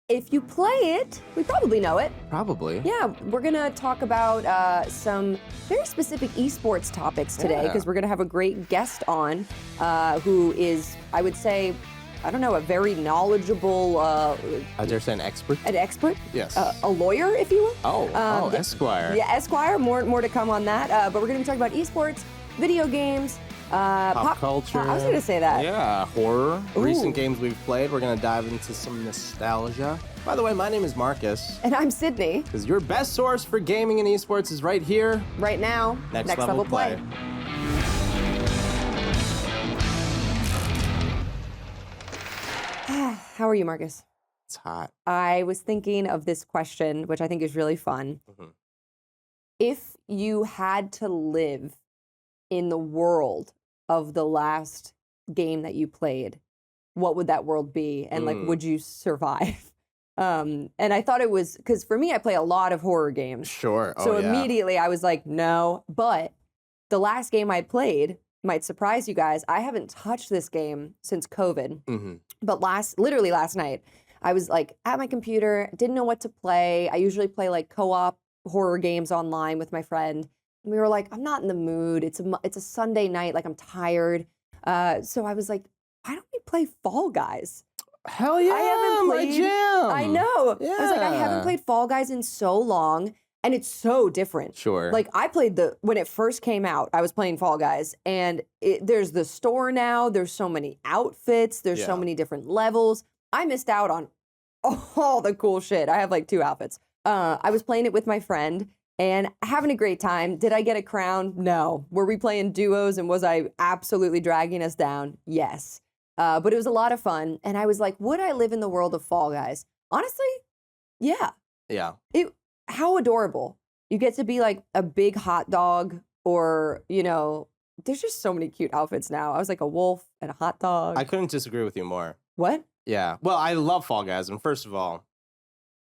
If you play it, we probably know it. Probably. Yeah, we're gonna talk about some very specific esports topics today because we're gonna have a great guest on who is, I would say, I don't know, a very knowledgeable... I dare say an expert? An expert? Yes. A lawyer, if you will. Oh, Esquire. Yeah, Esquire, more to come on that. But we're gonna be talking about esports, video games, pop culture. I was gonna say that. Yeah, horror. Ooh. Recent games we've played. We're gonna dive into some nostalgia. By the way, my name is Marcus. And I'm Sydney. Because your best source for gaming and esports is right here. Right now, Next level play. How are you, Marcus? It's hot. I was thinking of this question, which I think is really fun. Mm-hmm. If you had to live in the world of the last game that you played, what would that world be? And like, would you survive? And I thought it was, because for me, I play a lot of horror games. Sure. So immediately I was like, no. But the last game I played might surprise you guys. I haven't touched this game since COVID. Mm-hmm. But literally last night, I was like at my computer, didn't know what to play. I usually play like co-op horror games online with my friend. And we were like, I'm not in the mood. It's a Sunday night, like I'm tired. So I was like, why don't we play Fall Guys? Hell yeah, I haven't played, my jam. I know. Yeah. I was like, I haven't played Fall Guys in so long. And it's so different. Sure. Like I played when it first came out, I was playing Fall Guys, and there's the store now. There's so many outfits. There's so many different levels. I missed out on all the cool shit. I have like 2 outfits. I was playing it with my friend and having a great time. Did I get a crown? No. Were we playing duos and was I absolutely dragging us down? Yes. But it was a lot of fun. And I was like, would I live in the world of Fall Guys? Honestly, yeah. Yeah. How adorable. You get to be like a big hot dog or, you know, there's just so many cute outfits now. I was like a wolf and a hot dog. I couldn't disagree with you more. What? Yeah. Well, I love Fall Guys. And first of all,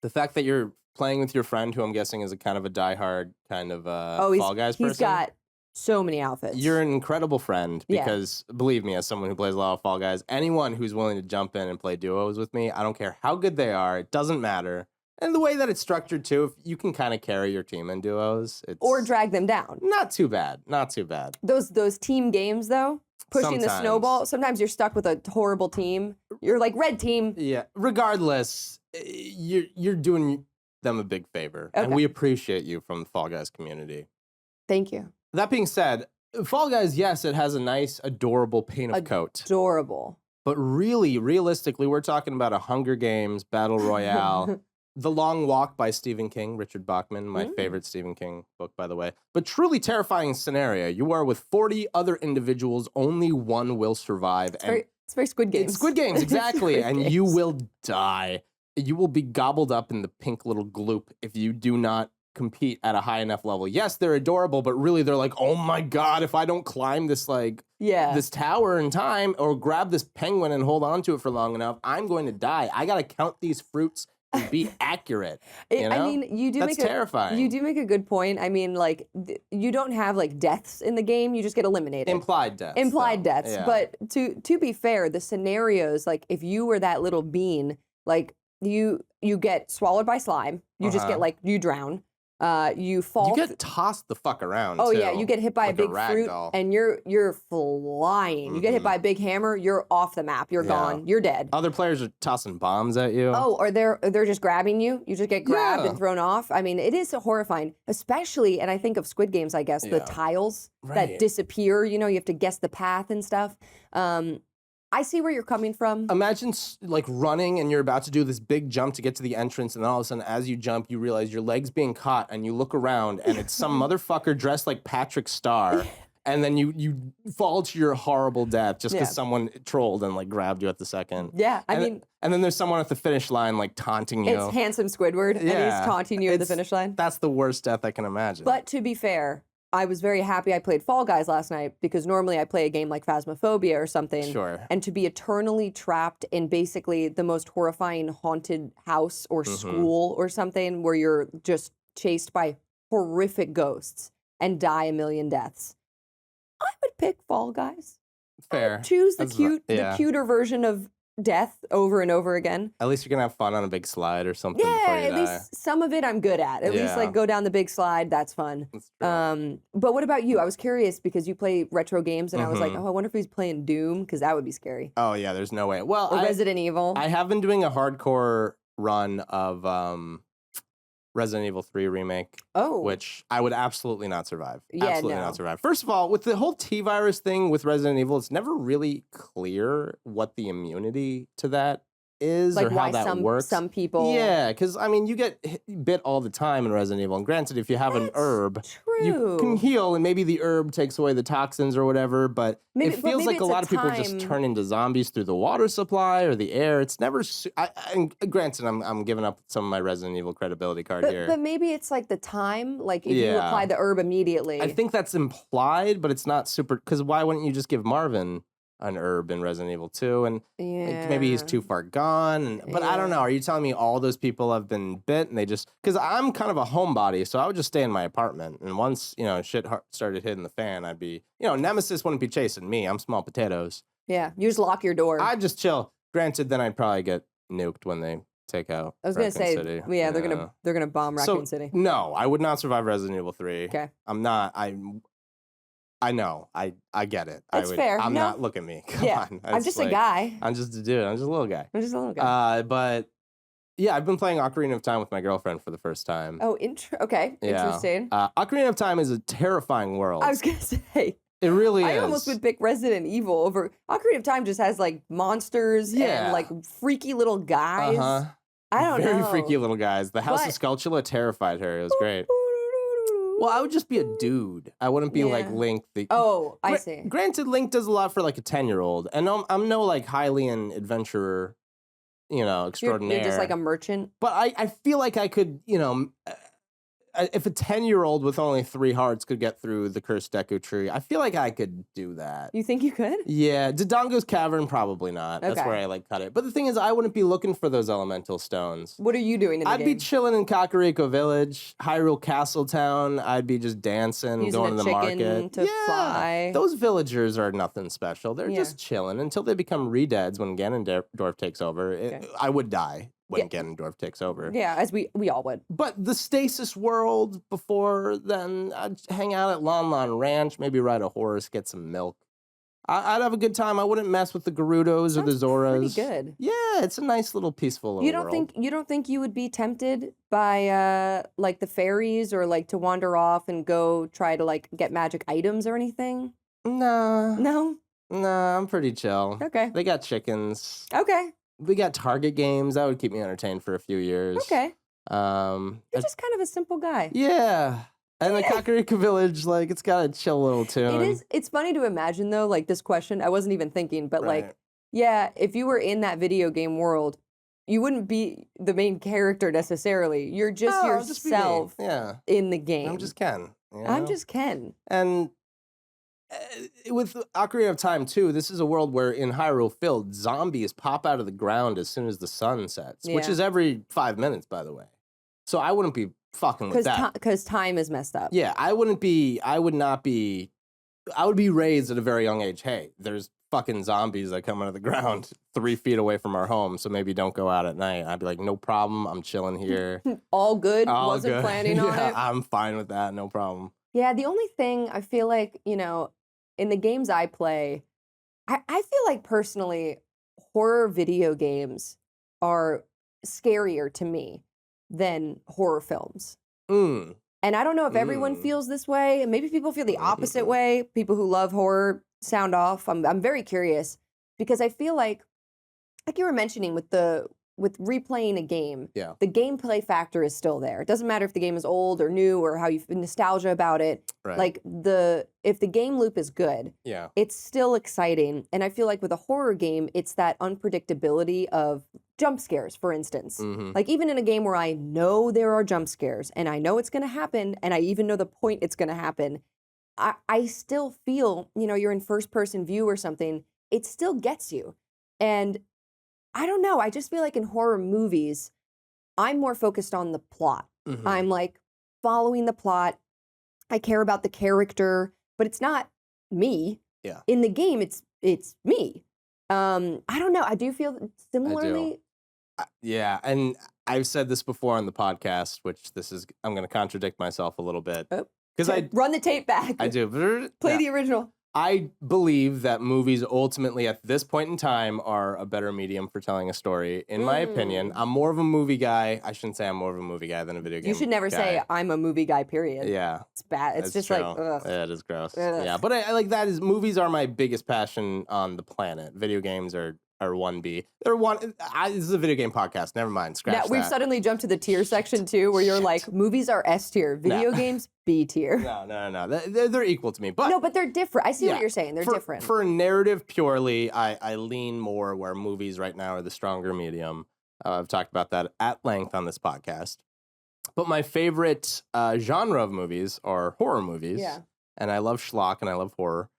the fact that you're playing with your friend, who I'm guessing is a kind of a diehard kind of Fall Guys person. He's got so many outfits. You're an incredible friend because, believe me, as someone who plays a lot of Fall Guys, anyone who's willing to jump in and play duos with me, I don't care how good they are, it doesn't matter. And the way that it's structured too, if you can kind of carry your team in duos, or drag them down. Not too bad. Not too bad. Those team games though, pushing the snowball. Sometimes you're stuck with a horrible team. You're like red team. Yeah. Regardless, you're doing them a big favor, and we appreciate you from the Fall Guys community. Thank you. That being said, Fall Guys, yes, it has a nice, adorable paint of coat. Adorable. But really, realistically, we're talking about a Hunger Games battle royale. The Long Walk by Stephen King, Richard Bachman, my favorite Stephen King book, by the way. But truly terrifying scenario. You are with 40 other individuals, only one will survive. It's very Squid Games. It's Squid Games, exactly. Squid and Games. You will die. You will be gobbled up in the pink little gloop if you do not compete at a high enough level. Yes, they're adorable, but really they're like, oh my God, if I don't climb this this tower in time or grab this penguin and hold on to it for long enough, I'm going to die. I got to count these fruits and be accurate. You know? I mean, you do That's terrifying. You do make a good point. I mean, like, you don't have like deaths in the game. You just get eliminated. Implied deaths. Implied deaths. Yeah. But to be fair, the scenarios, like if you were that little bean, like you get swallowed by slime. You just get like, you drown. You fall. You get tossed the fuck around. Oh too, yeah, you get hit by like a big fruit, doll. and you're flying. You get hit by a big hammer, you're off the map. You're gone. You're dead. Other players are tossing bombs at you. Oh, or they're just grabbing you. You just get grabbed and thrown off. I mean, it is horrifying, especially. And I think of Squid Games. I guess the tiles that disappear. You know, you have to guess the path and stuff. I see where you're coming from. Imagine like running and you're about to do this big jump to get to the entrance, and then all of a sudden, as you jump, you realize your leg's being caught, and you look around, and it's some motherfucker dressed like Patrick Star, and then you fall to your horrible death just because someone trolled and like grabbed you at the second. Yeah, and then there's someone at the finish line like taunting you. It's handsome Squidward, and he's taunting you at the finish line. That's the worst death I can imagine. But to be fair, I was very happy I played Fall Guys last night because normally I play a game like Phasmophobia or something. Sure. And to be eternally trapped in basically the most horrifying haunted house or school or something where you're just chased by horrific ghosts and die a million deaths, I would pick Fall Guys. Fair. Choose the cuter version of death over and over again. At least you're gonna have fun on a big slide or something. Yeah, before you at die. least some of it I'm good at. At least like go down the big slide. That's fun. That's true. But what about you? I was curious because you play retro games, and I was like, oh, I wonder if he's playing Doom because that would be scary. Oh yeah, there's no way. Well, or Resident Evil. I have been doing a hardcore run of Resident Evil 3 remake. Oh. Which I would absolutely not survive. Yeah, absolutely no. not survive. First of all, with the whole T-virus thing with Resident Evil, it's never really clear what the immunity to that is like or how that works. Some people. Yeah, because I mean, you get bit all the time in Resident Evil. And granted, if you have an herb, you can heal, and maybe the herb takes away the toxins or whatever. But it feels like a lot of people just turn into zombies through the water supply or the air. It's never. And granted, I'm giving up some of my Resident Evil credibility card here. But maybe it's like the time. Like if you apply the herb immediately. I think that's implied, but it's not super. Because why wouldn't you just give Marvin an herb in Resident Evil 2, and like, maybe he's too far gone. But I don't know. Are you telling me all those people have been bit and they just? Because I'm kind of a homebody, so I would just stay in my apartment. And once shit started hitting the fan, I'd be Nemesis wouldn't be chasing me. I'm small potatoes. Yeah, you just lock your door. I'd just chill. Granted, then I'd probably get nuked when they take out. I was gonna say, City. Yeah, they're gonna bomb Raccoon City. No, I would not survive Resident Evil 3. Okay, I'm not. I know. I get it. It's fair. I'm not. Look at me. Come on. I'm just a guy. I'm just a dude. I'm just a little guy. But yeah, I've been playing Ocarina of Time with my girlfriend for the first time. Oh, okay. Yeah. Interesting. Ocarina of Time is a terrifying world. I was gonna say. It really is. I almost would pick Resident Evil over Ocarina of Time. Just has like monsters and like freaky little guys. I don't know. Very freaky little guys. The House of Skulltula terrified her. It was great. Well, I would just be a dude. I wouldn't be like Link. I see. Granted, Link does a lot for like a 10-year-old, and I'm no like Hylian adventurer, extraordinaire. You're just like a merchant. But I feel like I could, if a 10-year-old with only 3 hearts could get through the cursed Deku Tree, I feel like I could do that. You think you could? Yeah, Dodongo's Cavern, probably not. That's where I cut it. But the thing is, I wouldn't be looking for those elemental stones. What are you doing in the game? I'd be chilling in Kakariko Village, Hyrule Castle Town. I'd be just dancing, going to the market. To fly. Those villagers are nothing special. They're just chilling until they become re-deads when Ganondorf takes over. I would die when Ganondorf takes over. Yeah, as we all would. But the stasis world before then, I'd hang out at Lon Lon Ranch, maybe ride a horse, get some milk. I'd have a good time. I wouldn't mess with the Gerudos or the Zoras. Pretty good. Yeah, it's a nice little peaceful little world. You don't think you would be tempted by like the fairies or like to wander off and go try to like get magic items or anything? Nah. No? Nah, I'm pretty chill. Okay. They got chickens. Okay. We got Target games. That would keep me entertained for a few years. Okay. You're just kind of a simple guy. Yeah. And the Kakariko Village, like, it's got a chill little tune. It's funny to imagine, though, like, this question, I wasn't even thinking, but, like, yeah, if you were in that video game world, you wouldn't be the main character necessarily. You're just yourself in the game. I'm just Ken. I'm just Ken. And with Ocarina of Time, too, this is a world where in Hyrule Field, zombies pop out of the ground as soon as the sun sets, which is every 5 minutes, by the way. So I wouldn't be fucking with that. Because time is messed up. Yeah, I would be raised at a very young age. Hey, there's fucking zombies that come out of the ground 3 feet away from our home, so maybe don't go out at night. I'd be like, no problem, I'm chilling here. All good? Wasn't planning on it? I'm fine with that, no problem. Yeah, the only thing I feel like, in the games I play, I feel like personally, horror video games are scarier to me than horror films. And I don't know if everyone feels this way. Maybe people feel the opposite way. People who love horror sound off. I'm very curious because I feel like you were mentioning with replaying a game, the gameplay factor is still there. It doesn't matter if the game is old or new or how you feel nostalgia about it. Right. Like if the game loop is good, it's still exciting. And I feel like with a horror game, it's that unpredictability of jump scares, for instance. Like even in a game where I know there are jump scares and I know it's going to happen and I even know the point it's going to happen, I still feel, you're in first person view or something, it still gets you. And I don't know. I just feel like in horror movies, I'm more focused on the plot. I'm like following the plot. I care about the character, but it's not me. Yeah. In the game, it's me. I don't know. I do feel similarly. Yeah, and I've said this before on the podcast, which I'm going to contradict myself a little bit. Because I run the tape back. I do. Play the original. I believe that movies ultimately at this point in time are a better medium for telling a story, in my opinion. I'm more of a movie guy. I shouldn't say I'm more of a movie guy than a video game guy. You should never say I'm a movie guy, period. Yeah. It's bad. It's just true. like, ugh. Yeah, it is gross. Ugh. Yeah, but I like that is movies are my biggest passion on the planet. Video games are 1B. They're this is a video game podcast. Never mind. Scratch that. We've suddenly jumped to the tier section too, where you're like, movies are S tier, video games B tier. No. They're equal to me. But no, but they're different. I see what you're saying. They're different. For narrative purely, I lean more where movies right now are the stronger medium. I've talked about that at length on this podcast. But my favorite genre of movies are horror movies. Yeah. And I love schlock and I love horror.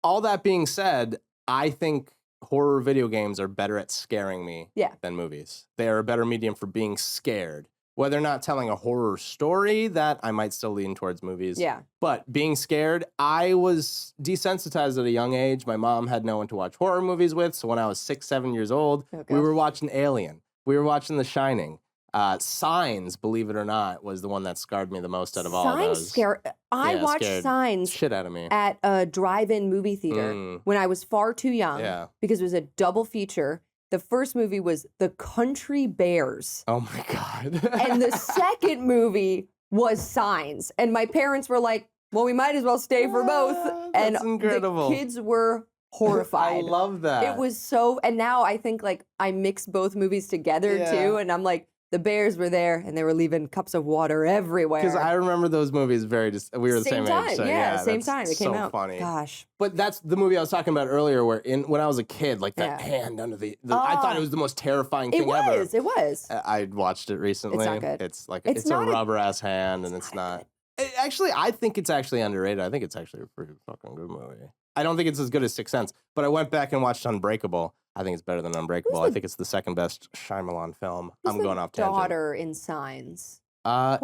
All that being said, I think horror video games are better at scaring me than movies. They are a better medium for being scared. Whether or not telling a horror story, that I might still lean towards movies. Yeah. But being scared, I was desensitized at a young age. My mom had no one to watch horror movies with. So when I was 6, 7 years old, we were watching Alien. We were watching The Shining. Signs, believe it or not, was the one that scarred me the most out of all of those. I watched Signs shit out of me at a drive-in movie theater when I was far too young because it was a double feature. The first movie was The Country Bears. Oh my God. And the second movie was Signs. And my parents were like, well, we might as well stay for both. That's incredible. The kids were horrified. I love that. It was so, and now I think like I mix both movies together too. And I'm like, the bears were there, and they were leaving cups of water everywhere. Because I remember those movies we were the same age. So same time. It came out. Funny. Gosh. But that's the movie I was talking about earlier, where when I was a kid, like that hand under I thought it was the most terrifying thing ever. It was. I watched it recently. It's not good. It's a rubber ass hand, and it's not. Actually, I think it's actually underrated. I think it's actually a pretty fucking good movie. I don't think it's as good as Sixth Sense, but I went back and watched Unbreakable. I think it's better than Unbreakable. I think it's the second best Shyamalan film. I'm going off tangent. Daughter in Signs.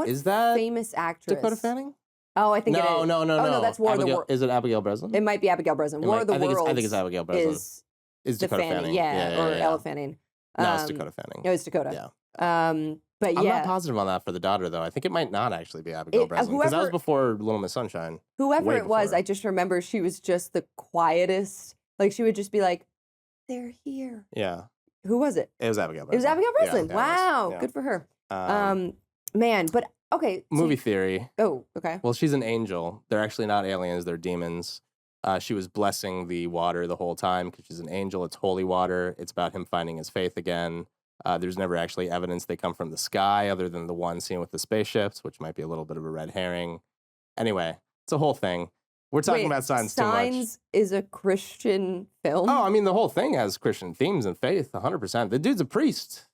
Is that famous actress? Dakota Fanning? Oh, I think it is. No. Oh, no, that's War of the Worlds. Is it Abigail Breslin? It might be Abigail Breslin. War of the Worlds. I think it's Abigail Breslin. Is Dakota Fanning? Yeah, or Ella Fanning. No, it's Dakota Fanning. No, it's Dakota. Yeah. But I'm not positive on that for the daughter, though. I think it might not actually be Abigail Breslin, because that was before Little Miss Sunshine. Whoever it was, I just remember she was just the quietest. Like, she would just be like, they're here. Yeah. Who was it? It was Abigail Breslin. It was Abigail Breslin. Yeah, wow. Good for her. Man, but okay. Movie theory. Oh, okay. Well, she's an angel. They're actually not aliens. They're demons. She was blessing the water the whole time because she's an angel. It's holy water. It's about him finding his faith again. There's never actually evidence they come from the sky other than the one scene with the spaceships, which might be a little bit of a red herring. Anyway, it's a whole thing. We're talking about Signs too much. Signs is a Christian film? Oh, I mean, the whole thing has Christian themes and faith, 100%. The dude's a priest.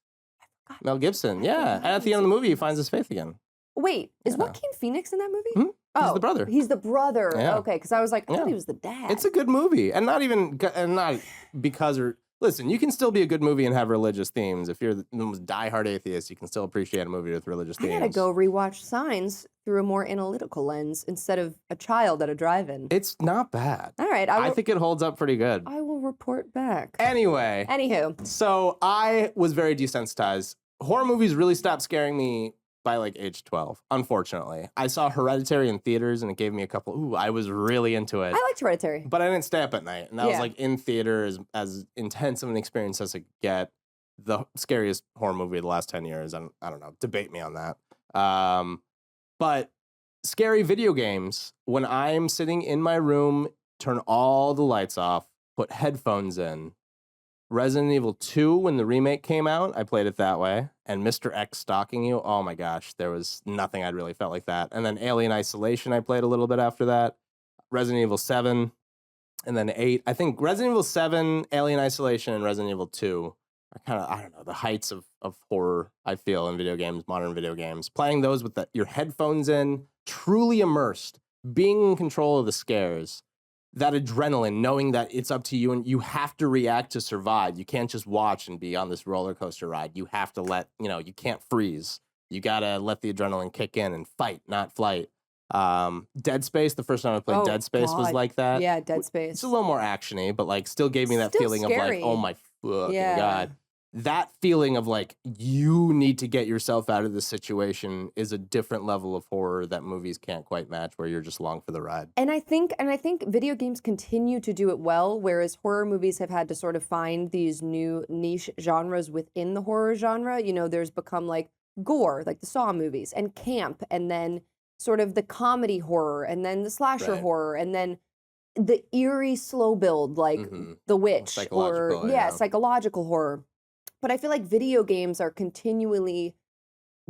Mel Gibson, yeah. And at the end of the movie, he finds his faith again. Wait, is Joaquin Phoenix in that movie? Oh, he's the brother. He's the brother. Yeah. Okay, because I was like, I thought he was the dad. It's a good movie, and not because listen, you can still be a good movie and have religious themes. If you're the most diehard atheist, you can still appreciate a movie with religious themes. I gotta go rewatch Signs through a more analytical lens instead of a child at a drive-in. It's not bad. All right, I think it holds up pretty good. I will report back. Anyway. Anywho. So I was very desensitized. Horror movies really stopped scaring me by like age 12, unfortunately. I saw Hereditary in theaters and it gave me a couple, I was really into it. I liked Hereditary. But I didn't stay up at night. And that was like in theater as intense of an experience as I could get. The scariest horror movie of the last 10 years. I don't know, debate me on that. But scary video games, when I'm sitting in my room, turn all the lights off, put headphones in. Resident Evil 2, when the remake came out, I played it that way. And Mr. X stalking you, oh my gosh, there was nothing I'd really felt like that. And then Alien Isolation, I played a little bit after that. Resident Evil 7, and then 8. I think Resident Evil 7, Alien Isolation, and Resident Evil 2 are kind of, I don't know, the heights of horror, I feel, in video games, modern video games. Playing those with your headphones in, truly immersed, being in control of the scares. That adrenaline, knowing that it's up to you and you have to react to survive. You can't just watch and be on this roller coaster ride. You have to you can't freeze. You got to let the adrenaline kick in and fight, not flight. Dead Space, the first time I played Dead Space was like that. Yeah, Dead Space. It's a little more actiony, but like still gave me that feeling of like, oh my fucking God. That feeling of like, you need to get yourself out of this situation is a different level of horror that movies can't quite match, where you're just along for the ride. And I think video games continue to do it well, whereas horror movies have had to sort of find these new niche genres within the horror genre. You know, there's become like gore, like the Saw movies, and camp, and then sort of the comedy horror, and then the slasher horror, and then the eerie slow build, like The Witch, or psychological horror. But I feel like video games are continually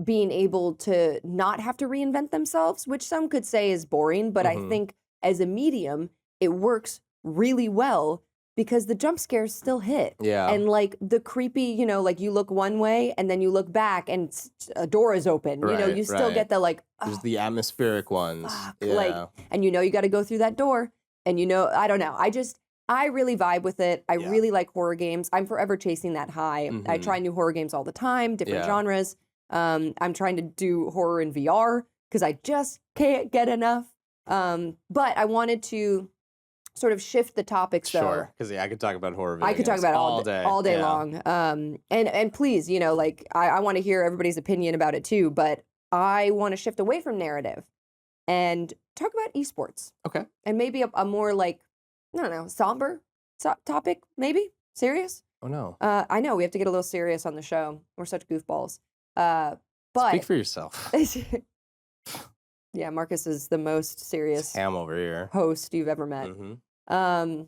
being able to not have to reinvent themselves, which some could say is boring, but I think as a medium, it works really well because the jump scares still hit. Yeah. And like the creepy, you know, like you look one way and then you look back and a door is open. You know, you still get the like, there's the atmospheric ones. Yeah. Like, and you know, you got to go through that door, and you know, I don't know. I really vibe with it. I really like horror games. I'm forever chasing that high. I try new horror games all the time, different genres. I'm trying to do horror in VR because I just can't get enough. But I wanted to sort of shift the topics though. Sure, because I could talk about horror video I could talk about it all day long. And please, you know, like I want to hear everybody's opinion about it too, but I want to shift away from narrative and talk about esports. Okay. And maybe a more like, I don't know, somber topic, maybe? Serious? Oh, no. I know, we have to get a little serious on the show. We're such goofballs. But speak for yourself. Yeah, Marcus is the most serious Ham over here host you've ever met. I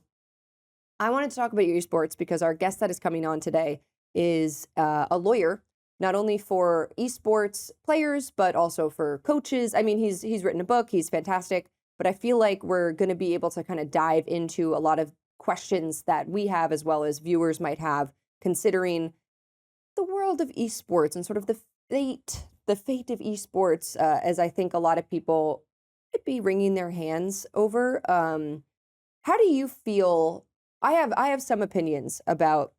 wanted to talk about your esports because our guest that is coming on today is a lawyer, not only for esports players, but also for coaches. I mean, he's written a book, he's fantastic. But I feel like we're going to be able to kind of dive into a lot of questions that we have, as well as viewers might have, considering the world of esports and sort of the fate of esports, as I think a lot of people might be wringing their hands over. How do you feel? I have some opinions about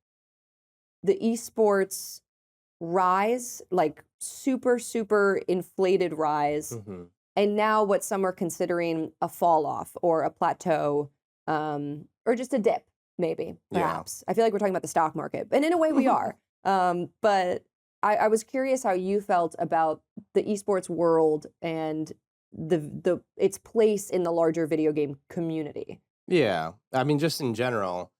the esports rise, like super, super inflated rise. And now what some are considering a fall off or a plateau, or just a dip, maybe, perhaps. I feel like we're talking about the stock market, and in a way we are. But I was curious how you felt about the esports world and its place in the larger video game community. Yeah, I mean, just in general,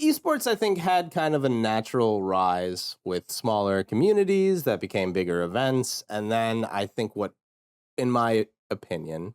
esports, I think, had kind of a natural rise with smaller communities that became bigger events. And then I think in my opinion,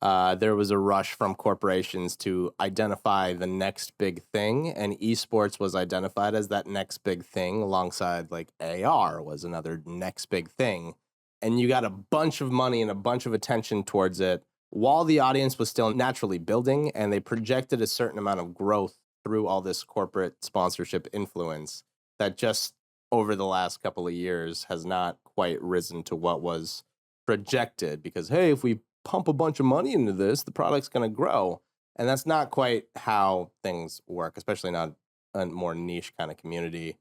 there was a rush from corporations to identify the next big thing, and esports was identified as that next big thing, alongside like AR was another next big thing. And you got a bunch of money and a bunch of attention towards it while the audience was still naturally building, and they projected a certain amount of growth through all this corporate sponsorship influence that just over the last couple of years has not quite risen to what was projected, because hey, if we pump a bunch of money into this, the product's going to grow. And that's not quite how things work, especially not a more niche kind of community.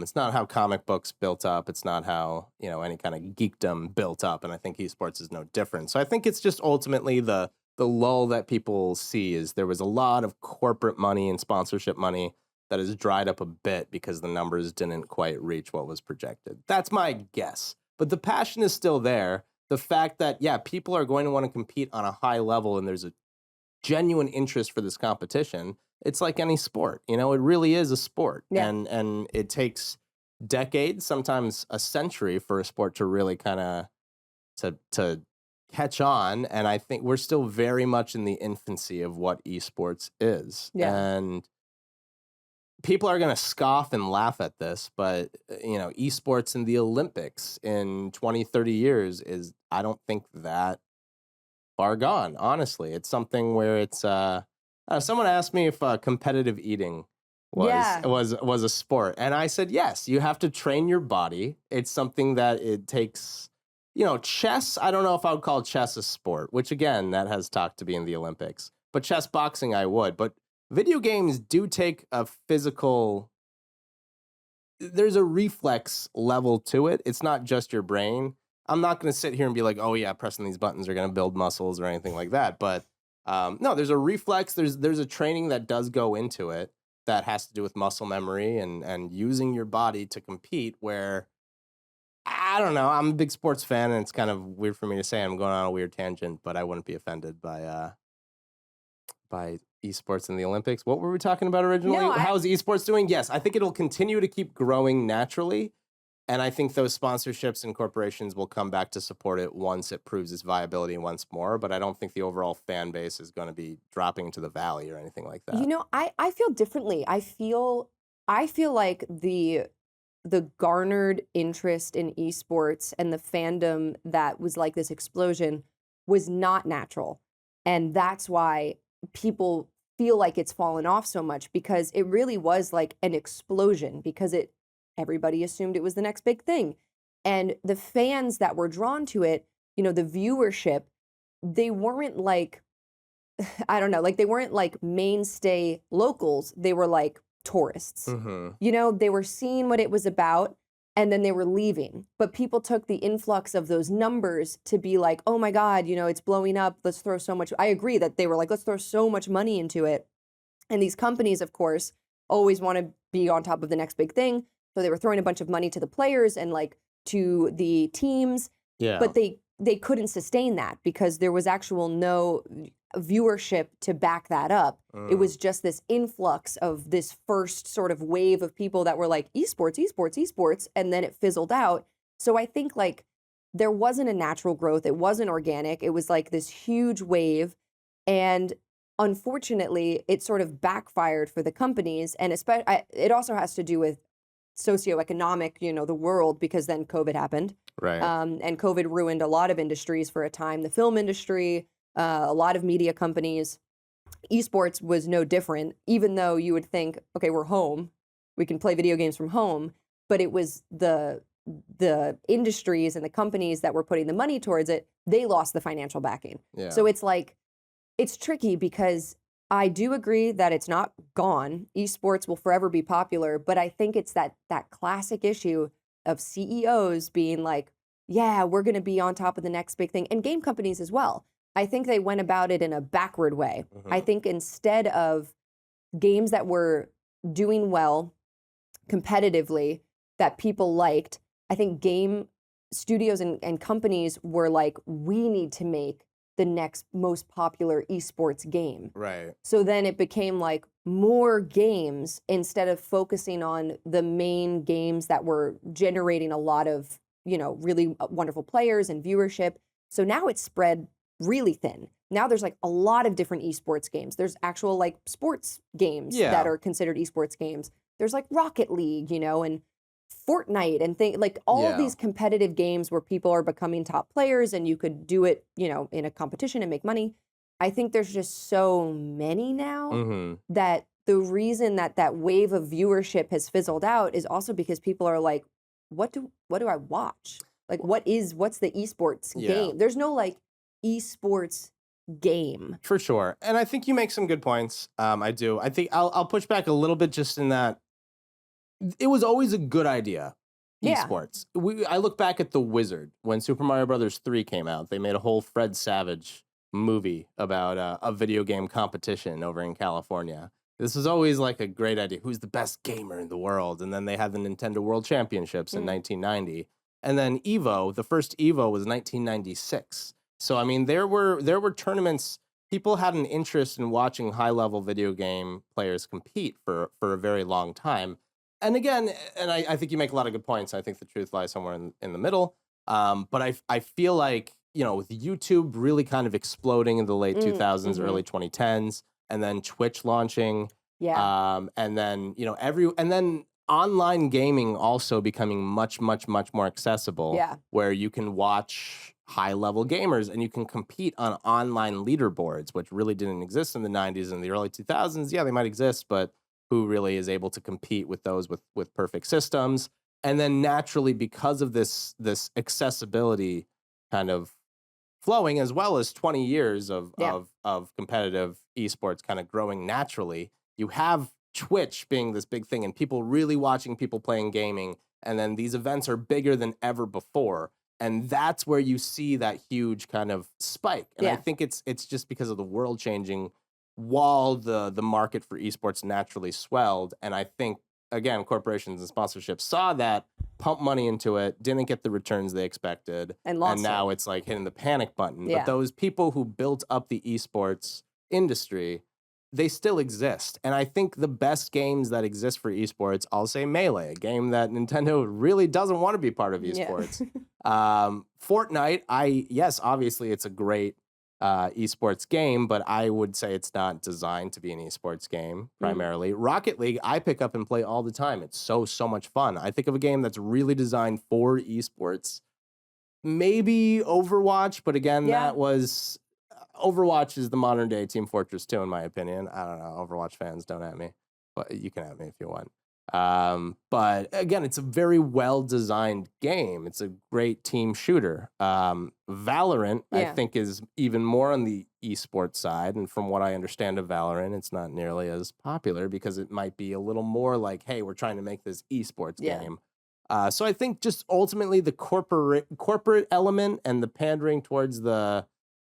It's not how comic books built up. It's not how, you know, any kind of geekdom built up. And I think esports is no different. So I think it's just ultimately the lull that people see is there was a lot of corporate money and sponsorship money that has dried up a bit because the numbers didn't quite reach what was projected. That's my guess. But the passion is still there. The fact that, yeah, people are going to want to compete on a high level and there's a genuine interest for this competition. It's like any sport, you know, it really is a sport. Yeah. And it takes decades, sometimes a century, for a sport to really kind of to catch on. And I think we're still very much in the infancy of what esports is. Yeah. And people are going to scoff and laugh at this, but, you know, esports in the Olympics in 20, 30 years is, I don't think, that far gone, honestly. It's something where it's, someone asked me if competitive eating was a sport. And I said, yes, you have to train your body. It's something that it takes, you know, chess. I don't know if I would call chess a sport, which again, that has talked to be in the Olympics, but chess boxing, I would. But video games do take a physical, there's a reflex level to it. It's not just your brain. I'm not going to sit here and be like, oh yeah, pressing these buttons are going to build muscles or anything like that. But no, there's a reflex. There's a training that does go into it that has to do with muscle memory and using your body to compete, where I don't know. I'm a big sports fan, and it's kind of weird for me to say I'm going on a weird tangent, but I wouldn't be offended by esports in the Olympics. What were we talking about originally? No, How's esports doing? Yes, I think it'll continue to keep growing naturally, and I think those sponsorships and corporations will come back to support it once it proves its viability once more, but I don't think the overall fan base is going to be dropping into the valley or anything like that. You know, I feel differently. I feel like the garnered interest in esports and the fandom that was like this explosion was not natural. And that's why people feel like it's fallen off so much, because it really was like an explosion, because everybody assumed it was the next big thing. And the fans that were drawn to it, you know, the viewership, they weren't like, I don't know, like they weren't like mainstay locals. They were like tourists. You know, they were seeing what it was about and then they were leaving. But people took the influx of those numbers to be like, oh my God, you know, it's blowing up. Let's throw so much. I agree that they were like, let's throw so much money into it. And these companies, of course, always want to be on top of the next big thing. So they were throwing a bunch of money to the players and like to the teams. Yeah. But they couldn't sustain that because there was actual no viewership to back that up. It was just this influx of this first sort of wave of people that were like esports, and then it fizzled out. So I think like there wasn't a natural growth. It wasn't organic. It was like this huge wave. And unfortunately, it sort of backfired for the companies. And it also has to do with socioeconomic, you know, the world, because then COVID happened. Right. And COVID ruined a lot of industries for a time. The film industry, a lot of media companies. Esports was no different, even though you would think, okay, we're home. We can play video games from home. But it was the industries and the companies that were putting the money towards it, they lost the financial backing. Yeah. So it's like, it's tricky because I do agree that it's not gone. Esports will forever be popular, but I think it's that classic issue of CEOs being like, yeah, we're going to be on top of the next big thing, and game companies as well. I think they went about it in a backward way. I think instead of games that were doing well competitively that people liked, I think game studios and companies were like, we need to make the next most popular esports game. Right. So then it became like more games instead of focusing on the main games that were generating a lot of, you know, really wonderful players and viewership. So now it's spread really thin. Now there's like a lot of different esports games. There's actual like sports games that are considered esports games. There's like Rocket League, you know, and Fortnite and like all of these competitive games where people are becoming top players and you could do it, you know, in a competition and make money. I think there's just so many now that the reason that wave of viewership has fizzled out is also because people are like, what do I watch? Like, what's the esports game? There's no like esports game. For sure. And I think you make some good points. I do. I think I'll push back a little bit just in that it was always a good idea, esports. I look back at The Wizard. When Super Mario Brothers 3 came out, they made a whole Fred Savage movie about a video game competition over in California. This was always like a great idea. Who's the best gamer in the world? And then they had the Nintendo World Championships in 1990. And then Evo, the first Evo was 1996. So, I mean, there were tournaments. People had an interest in watching high-level video game players compete for a very long time. And again, I think you make a lot of good points. I think the truth lies somewhere in the middle. But I feel like, you know, with YouTube really kind of exploding in the late 2000s, early 2010s, and then Twitch launching, and then, you know, and then online gaming also becoming much, much, much more accessible, where you can watch high-level gamers and you can compete on online leaderboards, which really didn't exist in the 90s and the early 2000s. Yeah, they might exist, but who really is able to compete with those with perfect systems? And then naturally, because of this accessibility kind of flowing, as well as 20 years of competitive esports kind of growing naturally, you have Twitch being this big thing and people really watching people playing gaming. And then these events are bigger than ever before. And that's where you see that huge kind of spike. And I think it's just because of the world changing while the market for esports naturally swelled. And I think, again, corporations and sponsorships saw that, pumped money into it, didn't get the returns they expected. And now it's like hitting the panic button. But those people who built up the esports industry, they still exist. And I think the best games that exist for esports, I'll say Melee, a game that Nintendo really doesn't want to be part of esports. Fortnite, yes, obviously it's a great esports game, but I would say it's not designed to be an esports game primarily. Rocket League, I pick up and play all the time. It's so much fun. I think of a game that's really designed for esports. Maybe Overwatch, but again, that was... Overwatch is the modern day Team Fortress 2, in my opinion. I don't know. Overwatch fans, don't at me. But you can at me if you want. But again, it's a very well-designed game. It's a great team shooter. Valorant, I think, is even more on the esports side. And from what I understand of Valorant, it's not nearly as popular because it might be a little more like, hey, we're trying to make this esports game. So I think just ultimately the corporate element and the pandering towards the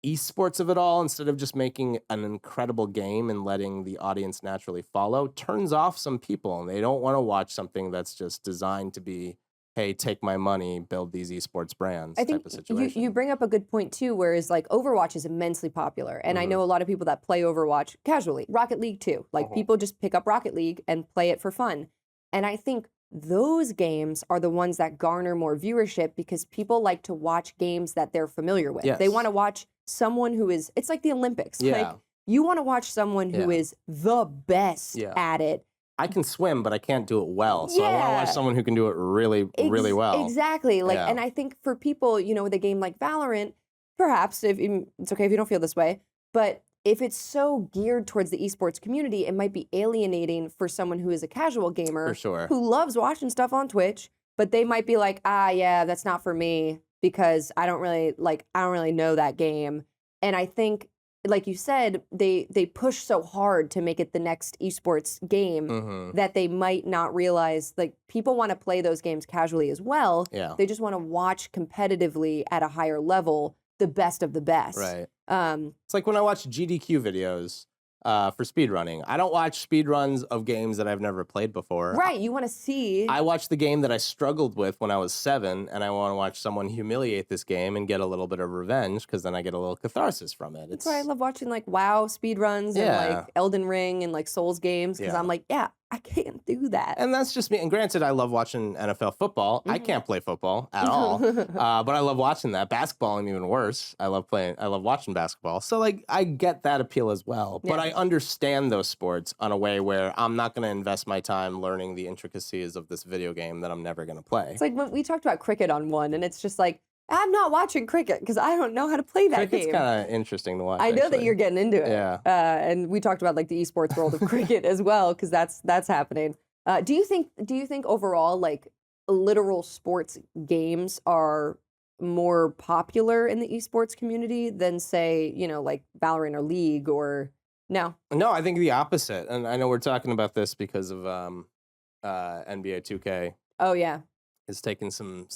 esports of it all, instead of just making an incredible game and letting the audience naturally follow, turns off some people, and they don't want to watch something that's just designed to be, hey, take my money, build these esports brands. I think type of situation. You bring up a good point too, whereas like Overwatch is immensely popular, and I know a lot of people that play Overwatch casually. Rocket League too, like people just pick up Rocket League and play it for fun, and I think those games are the ones that garner more viewership because people like to watch games that they're familiar with. They want to watch someone who is, it's like the Olympics. Like, you want to watch someone who is the best at it. I can swim, but I can't do it well. So I want to watch someone who can do it really, really well. Exactly. Like, and I think for people, you know, with a game like Valorant, perhaps, if it's okay if you don't feel this way, but if it's so geared towards the esports community, it might be alienating for someone who is a casual gamer who loves watching stuff on Twitch, but they might be like, that's not for me because I don't really know that game. And I think, like you said, they push so hard to make it the next esports game that they might not realize, like, people want to play those games casually as well. They just want to watch competitively at a higher level the best of the best. Right. It's like when I watch GDQ videos for speedrunning. I don't watch speedruns of games that I've never played before. Right, you want to see. I watch the game that I struggled with when I was 7, and I want to watch someone humiliate this game and get a little bit of revenge, because then I get a little catharsis from it. That's why I love watching like WoW speedruns and like Elden Ring and like Souls games, because I'm like, I can't do that. And that's just me. And granted, I love watching NFL football. I can't play football at all, but I love watching that. Basketball, and even worse. I love watching basketball. So like, I get that appeal as well. But I understand those sports on a way where I'm not going to invest my time learning the intricacies of this video game that I'm never going to play. It's like when we talked about cricket on one, and it's just like, I'm not watching cricket because I don't know how to play that Cricket's game. It's kind of interesting to watch. I know that you're getting into it. Yeah. And we talked about like the esports world of cricket as well, because that's happening. Do you think overall, like, literal sports games are more popular in the esports community than, say, you know, like Valorant or League, or no? No, I think the opposite. And I know we're talking about this because of NBA 2K. Oh yeah. Is taking some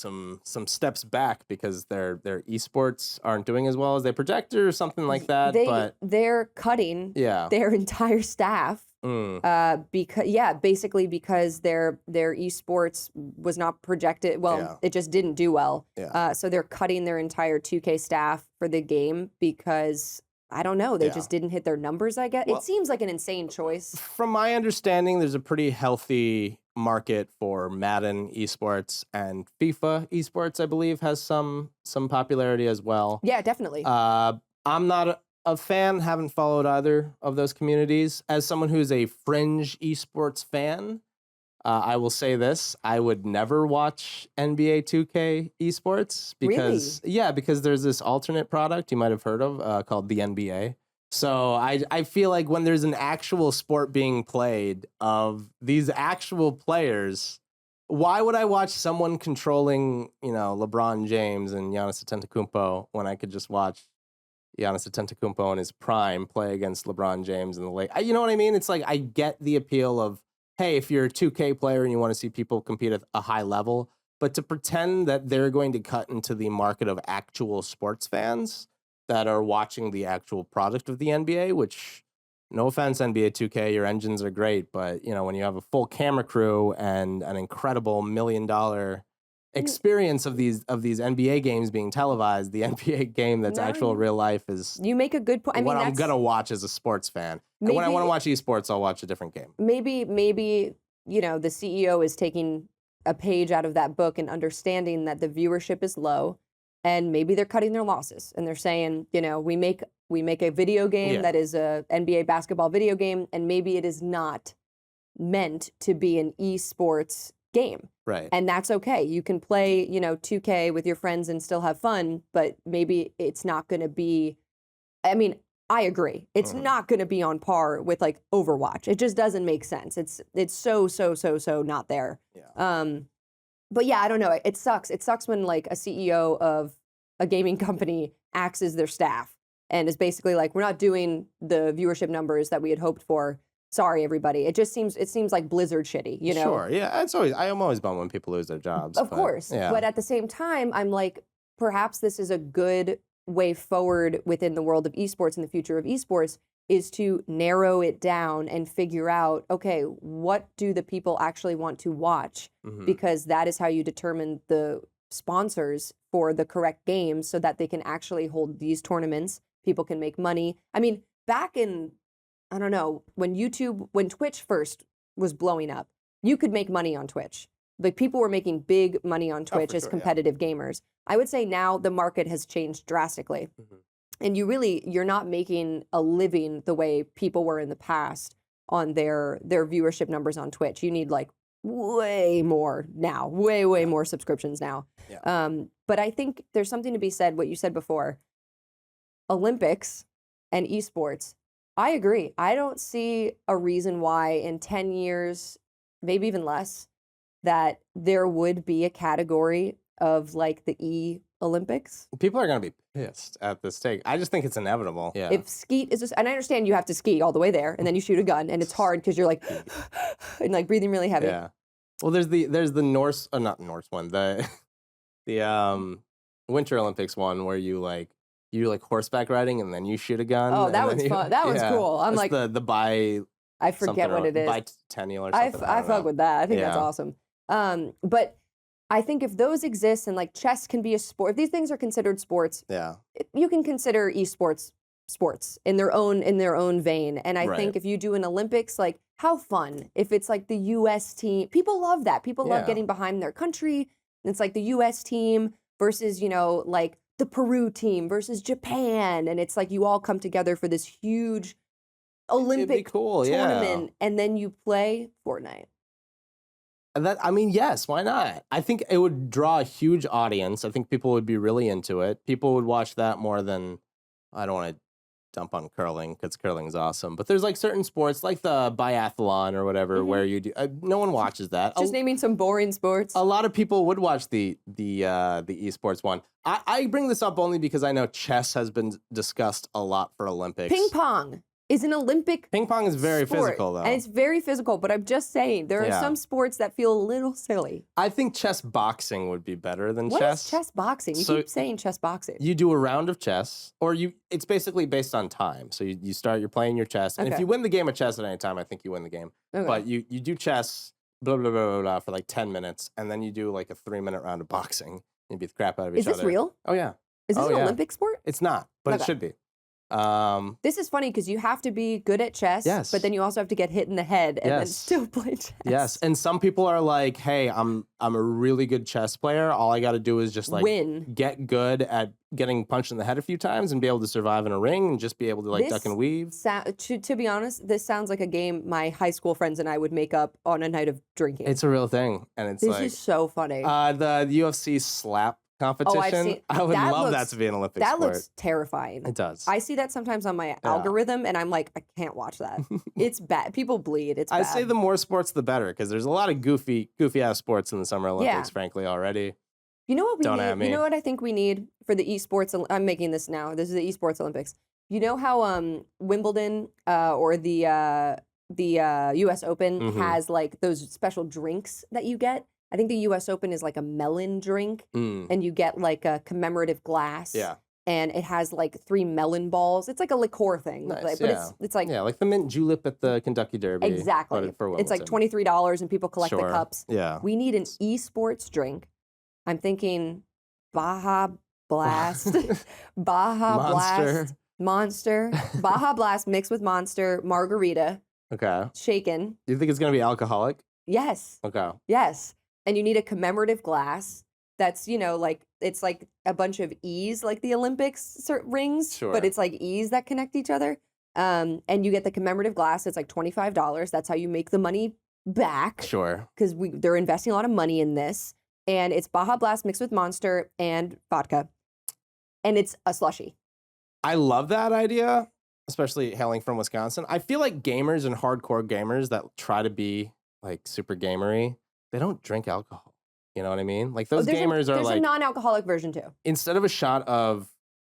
steps back because their esports aren't doing as well as they projected or something like that. They're cutting their entire staff. Basically because their esports was not projected well. It just didn't do well. So they're cutting their entire 2K staff for the game because, I don't know, they just didn't hit their numbers, I guess. Well, it seems like an insane choice. From my understanding, there's a pretty healthy market for Madden esports, and FIFA esports, I believe, has some popularity as well. Yeah, definitely. I'm not a fan, haven't followed either of those communities. As someone who's a fringe esports fan, I will say this: I would never watch NBA 2K esports because because there's this alternate product you might have heard of called the NBA. So I feel like when there's an actual sport being played of these actual players, why would I watch someone controlling, you know, LeBron James and Giannis Antetokounmpo when I could just watch Giannis Antetokounmpo in his prime play against LeBron James in the late? You know what I mean? It's like, I get the appeal of, hey, if you're a 2K player and you want to see people compete at a high level, But to pretend that they're going to cut into the market of actual sports fans that are watching the actual product of the NBA, which, no offense, NBA 2K, your engines are great, but when you have a full camera crew and an incredible $1 million experience of these NBA games being televised, the NBA game that's actual real life is you make a good point. I mean, what I'm gonna watch as a sports fan. And when I want to watch esports, I'll watch a different game. Maybe the CEO is taking a page out of that book and understanding that the viewership is low, and maybe they're cutting their losses and they're saying, we make a video game that is a NBA basketball video game, and maybe it is not meant to be an esports game. Right. And that's okay. You can play, 2K with your friends and still have fun, but maybe it's not going to be, I mean, I agree. It's not going to be on par with like Overwatch. It just doesn't make sense. It's so not there. Yeah. But yeah, I don't know. It sucks. It sucks when like a CEO of a gaming company axes their staff and is basically like, we're not doing the viewership numbers that we had hoped for. Sorry, everybody. It seems like Blizzard shitty, Sure. Yeah. I'm always bummed when people lose their jobs. Of course. Yeah. But at the same time, I'm like, perhaps this is a good way forward within the world of esports and the future of esports is to narrow it down and figure out, okay, what do the people actually want to watch? Because that is how you determine the sponsors for the correct games so that they can actually hold these tournaments. People can make money. I mean, back in, I don't know, when Twitch first was blowing up, you could make money on Twitch. Like people were making big money on Twitch as competitive gamers. I would say now the market has changed drastically. And you're not making a living the way people were in the past on their viewership numbers on Twitch. You need like way more now, way more subscriptions now. Yeah. But I think there's something to be said, what you said before, Olympics and esports. I agree. I don't see a reason why in 10 years, maybe even less, that there would be a category of like the Olympics. People are going to be pissed at this take. I just think it's inevitable. Yeah. If skeet is just, and I understand you have to ski all the way there and then you shoot a gun and it's hard because you're like, and like breathing really heavy. Yeah. Well, there's the Norse, not Norse one, the Winter Olympics one where you like horseback riding and then you shoot a gun. Oh, that was fun. That was cool. I'm like the bi. I forget what it is. Bicentennial or something. I fuck with that. I think that's awesome. But I think if those exist and like chess can be a sport, if these things are considered sports, you can consider esports sports in their own vein. And I think if you do an Olympics, like how fun if it's like the U.S. team. People love that. People love getting behind their country. And it's like the U.S. team versus like the Peru team versus Japan, and it's like you all come together for this huge Olympic tournament, and then you play Fortnite. Yes, why not? I think it would draw a huge audience. I think people would be really into it. People would watch that more than, I don't want to dump on curling because curling is awesome, but there's like certain sports like the biathlon or whatever where you do. No one watches that. Just naming some boring sports. A lot of people would watch the esports one. I bring this up only because I know chess has been discussed a lot for Olympics. Ping pong is an Olympic Ping pong is very physical, though. And it's very physical, but I'm just saying, there are some sports that feel a little silly. I think chess boxing would be better than chess. What is chess boxing? You keep saying chess boxing. You do a round of chess, or it's basically based on time. So you're playing your chess, and if you win the game of chess at any time, I think you win the game. Okay. But you do chess, blah, blah, blah, blah, blah, for like 10 minutes, and then you do like a 3-minute round of boxing. You beat the crap out of each other. Is this real? Oh, yeah. Is this an Olympic sport? It's not, but it should be. This is funny because you have to be good at chess, but then you also have to get hit in the head and then still play chess. Yes, and some people are like, "Hey, I'm a really good chess player. All I got to do is just like get good at getting punched in the head a few times and be able to survive in a ring and just be able to like duck and weave." To be honest, this sounds like a game my high school friends and I would make up on a night of drinking. It's a real thing, and it's this is so funny. The UFC slap competition. I would love that to be an Olympic sport. That looks terrifying. It does. I see that sometimes on my algorithm, and I'm like, I can't watch that. It's bad. People bleed. It's bad. I'd say the more sports, the better, because there's a lot of goofy ass sports in the Summer Olympics, frankly, already. You know what we need? You know what I think we need for the esports? I'm making this now. This is the esports Olympics. You know how Wimbledon or the U.S. Open has like those special drinks that you get? I think the U.S. Open is like a melon drink, and you get like a commemorative glass. Yeah. And it has like 3 melon balls. It's like a liqueur thing. Nice, but it's like... Yeah, like the mint julep at the Kentucky Derby. Exactly. It's like $23 and people collect the cups. Yeah. We need an esports drink. I'm thinking Baja Blast. Baja Blast. Monster. Baja Blast mixed with Monster. Margarita. Okay. Shaken. Do you think it's going to be alcoholic? Yes. Okay. Yes. And you need a commemorative glass that's, like, it's like a bunch of E's, like the Olympics rings, Sure. but it's like E's that connect each other. And you get the commemorative glass. It's like $25. That's how you make the money back. Sure. Because they're investing a lot of money in this. And it's Baja Blast mixed with Monster and vodka. And it's a slushie. I love that idea, especially hailing from Wisconsin. I feel like gamers and hardcore gamers that try to be like super gamery, they don't drink alcohol. You know what I mean? Like those gamers are like... There's a non-alcoholic version too. Instead of a shot of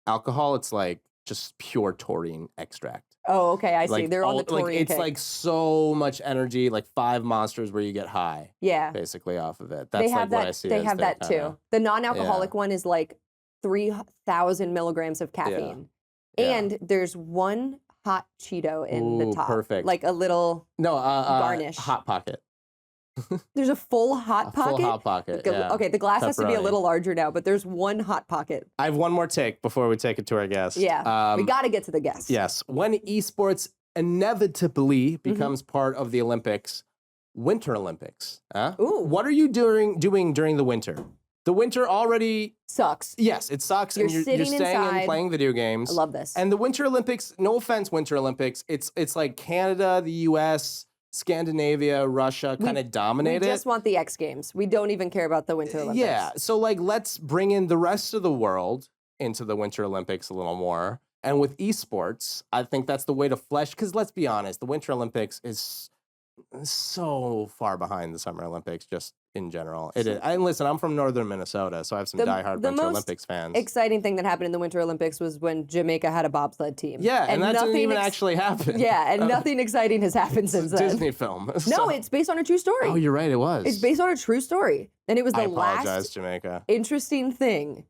alcohol, it's like just pure taurine extract. Oh, okay, I see. They're on the taurine It's kick. like so much energy, like 5 monsters where you get high. Yeah. Basically off of it. That's like what I see. They have that too. The non-alcoholic Yeah. one is like 3,000 milligrams of caffeine. Yeah. And there's one hot Cheeto in the top. Perfect. Like a little garnish. Hot Pocket. There's a full Hot Pocket? Full Hot Pocket, yeah. Okay, the glass has to be a Pepperoni. little larger now, but there's one Hot Pocket. I have one more take before we take it to our guest. Yeah, we got to get to the guest. Yes. When esports inevitably Mm-hmm. becomes part of the Olympics, Winter Olympics. Ooh. What are you doing during the winter? The winter already... Sucks. Yes, it sucks. You're and you're sitting staying inside. and playing video games. I love this. And the Winter Olympics, no offense, Winter Olympics, it's like Canada, the US, Scandinavia, Russia kind of dominate We it. just want the X Games. We don't even care about the Winter Olympics. Yeah, so like let's bring in the rest of the world into the Winter Olympics a little more. And with esports, I think that's the way to flesh, because let's be honest, the Winter Olympics is so far behind the Summer Olympics just in general. It is. And listen, I'm from northern Minnesota, so I have some diehard Winter Olympics fans. Exciting thing that happened in the Winter Olympics was when Jamaica had a bobsled team. Yeah, and that didn't even actually happen. Yeah, and nothing exciting has happened since then. Disney film. No, it's based on a true story. Oh, you're right, it was. It's based on a true story. And it was the I apologize, last Jamaica. interesting thing.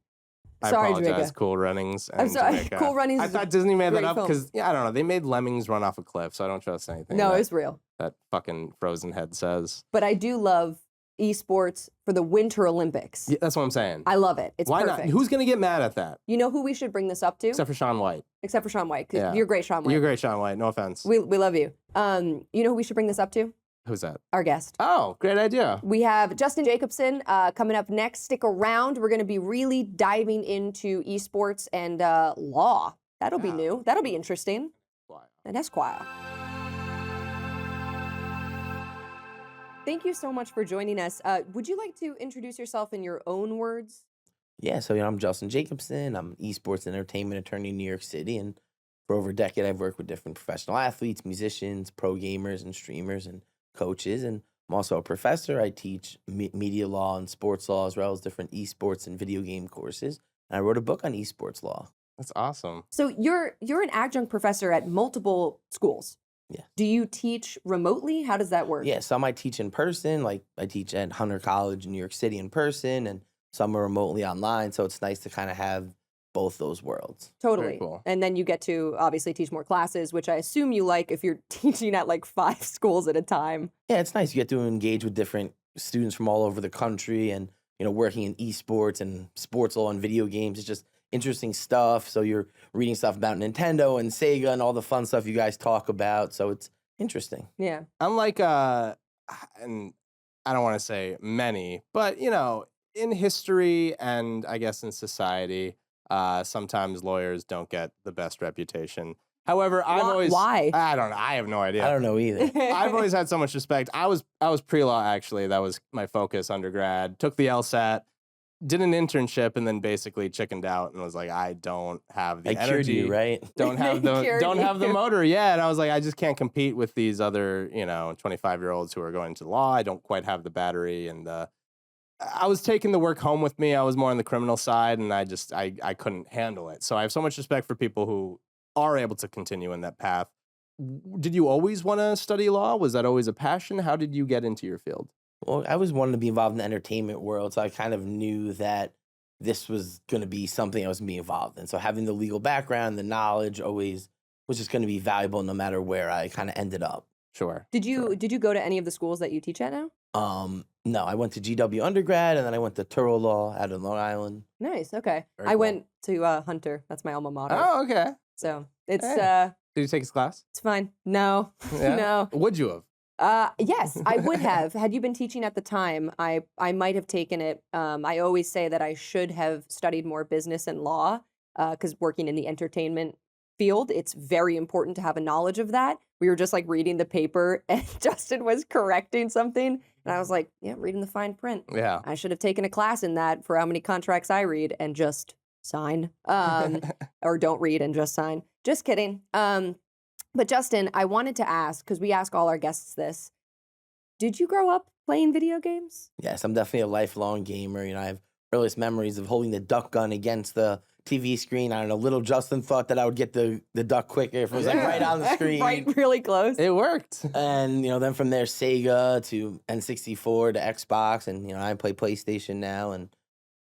I Sorry, apologize, Jamaica. Cool Runnings. And I'm sorry, Jamaica. Cool Runnings. I thought Disney made that great up film. because, I don't know, they made lemmings run off a cliff, so I don't trust anything. No, it's real. That fucking Frozen head says. But I do love esports for the Winter Olympics. Yeah, that's what I'm saying. I love it. It's Why perfect. not? Who's going to get mad at that? You know who we should bring this up to? Except for Shaun White. Except for Shaun White. 'Cause Yeah. You're great, Shaun White. You're great, Shaun White. No offense. We love you. You know who we should bring this up to? Who's that? Our guest. Oh, great idea. We have Justin Jacobson coming up next. Stick around. We're going to be really diving into esports and law. That'll be new. That'll be interesting. Wow. And Esquire. Thank you so much for joining us. Would you like to introduce yourself in your own words? Yeah, so I'm Justin Jacobson. I'm an esports and entertainment attorney in New York City, and for over a decade, I've worked with different professional athletes, musicians, pro gamers, and streamers, and coaches. And I'm also a professor. I teach media law and sports law, as well as different esports and video game courses. And I wrote a book on esports law. That's awesome. So you're an adjunct professor at multiple schools. Yeah. Do you teach remotely? How does that work? Yeah, some I teach in person, like I teach at Hunter College in New York City in person, and some are remotely online. So it's nice to kind of have both those worlds. Totally. Very cool. And then you get to obviously teach more classes, which I assume you like if you're teaching at like 5 schools at a time. Yeah, it's nice. You get to engage with different students from all over the country, and working in esports and sports law and video games. It's just interesting stuff. So you're reading stuff about Nintendo and Sega and all the fun stuff you guys talk about. So it's interesting. Yeah. Unlike, and I don't want to say many, but, in history and I guess in society, sometimes lawyers don't get the best reputation. However, Why? I don't know. I have no idea. I don't know either. I've always had so much respect. I was pre-law, actually. That was my focus undergrad. Took the LSAT, did an internship, and then basically chickened out and was like, I don't have the I cured energy. you, right? Don't have the motor. Yeah. And I was like, I just can't compete with these other, 25-year-olds who are going to law. I don't quite have the battery. And I was taking the work home with me. I was more on the criminal side, and I couldn't handle it. So I have so much respect for people who are able to continue in that path. Did you always want to study law? Was that always a passion? How did you get into your field? Well, I always wanted to be involved in the entertainment world, so I kind of knew that this was going to be something I was going to be involved in. So having the legal background, the knowledge always was just going to be valuable no matter where I kind of ended up. Sure. Did you go to any of the schools that you teach at now? No, I went to GW undergrad, and then I went to Turo Law out in Long Island. Nice. Okay. Very I cool. went to Hunter. That's my alma mater. Oh, okay. So it's Hey. Did you take his class? it's fine. No. Yeah? No. Would you have? Yes, I would have. Had you been teaching at the time, I might have taken it. I always say that I should have studied more business and law because working in the entertainment field, it's very important to have a knowledge of that. We were just like reading the paper and Justin was correcting something. And I was like, yeah, reading the fine print. Yeah. I should have taken a class in that for how many contracts I read and just sign. Or don't read and just sign. Just kidding. But Justin, I wanted to ask, because we ask all our guests this, did you grow up playing video games? Yes, I'm definitely a lifelong gamer. I have earliest memories of holding the duck gun against the TV screen. I don't know, little Justin thought that I would get the duck quicker if it was like right on the screen. Right, really close. It worked. And, then from there, Sega to N64 to Xbox. And, I play PlayStation now, and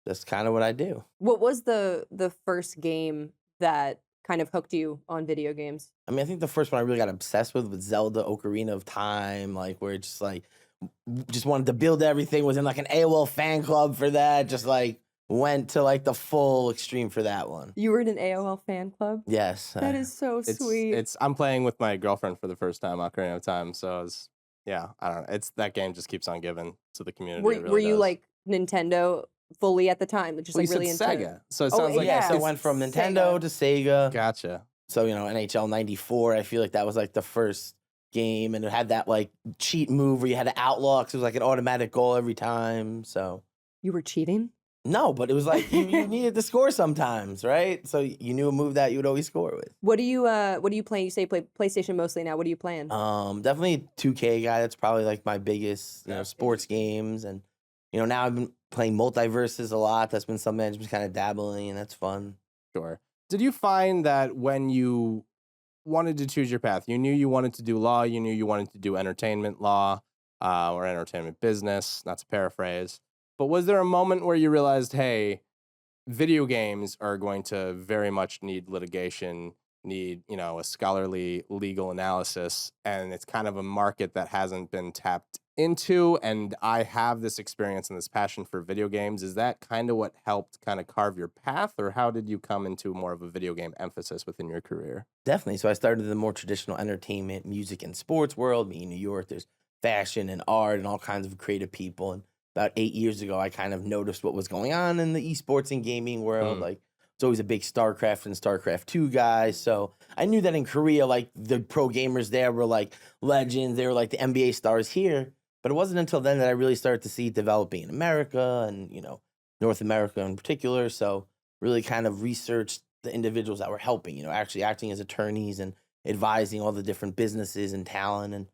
that's kind of what I do. What was the first game that kind of hooked you on video games? I mean, I think the first one I really got obsessed with was Zelda Ocarina of Time, where it just wanted to build everything, was in an AOL fan club for that, just went to the full extreme for that one. You were in an AOL fan club? Yes. That is so sweet. I'm playing with my girlfriend for the first time, Ocarina of Time, so I don't know. That game just keeps on giving to the community. Were you like Nintendo fully at the time? Just really into Sega. So it sounds like so it went from Nintendo to Sega. Gotcha. So, NHL 94, I feel like that was the first game, and it had that cheat move where you had to outlaw because it was an automatic goal every time. So you were cheating? No, but it was you needed to score sometimes, right? So you knew a move that you would always score with. What do you play? You say play PlayStation mostly now. What are you playing? Definitely 2K guy. That's probably my biggest sports games, and now I've been playing multiverses a lot. That's been something I've been kind of dabbling in. That's fun. Sure. Did you find that when you wanted to choose your path, you knew you wanted to do law, you knew you wanted to do entertainment law or entertainment business, not to paraphrase, but was there a moment where you realized, hey, video games are going to very much need litigation, need, a scholarly legal analysis, and it's kind of a market that hasn't been tapped into, and I have this experience and this passion for video games? Is that kind of what helped kind of carve your path, or how did you come into more of a video game emphasis within your career? Definitely. So I started in the more traditional entertainment, music, and sports world. Me in New York, there's fashion and art and all kinds of creative people. And about 8 years ago, I kind of noticed what was going on in the esports and gaming world. It's always a big StarCraft and StarCraft 2 guy. So I knew that in Korea, the pro gamers there were legends. They were the NBA stars here. But it wasn't until then that I really started to see it developing in America and, North America in particular. So really kind of researched the individuals that were helping, actually acting as attorneys and advising all the different businesses and talent, and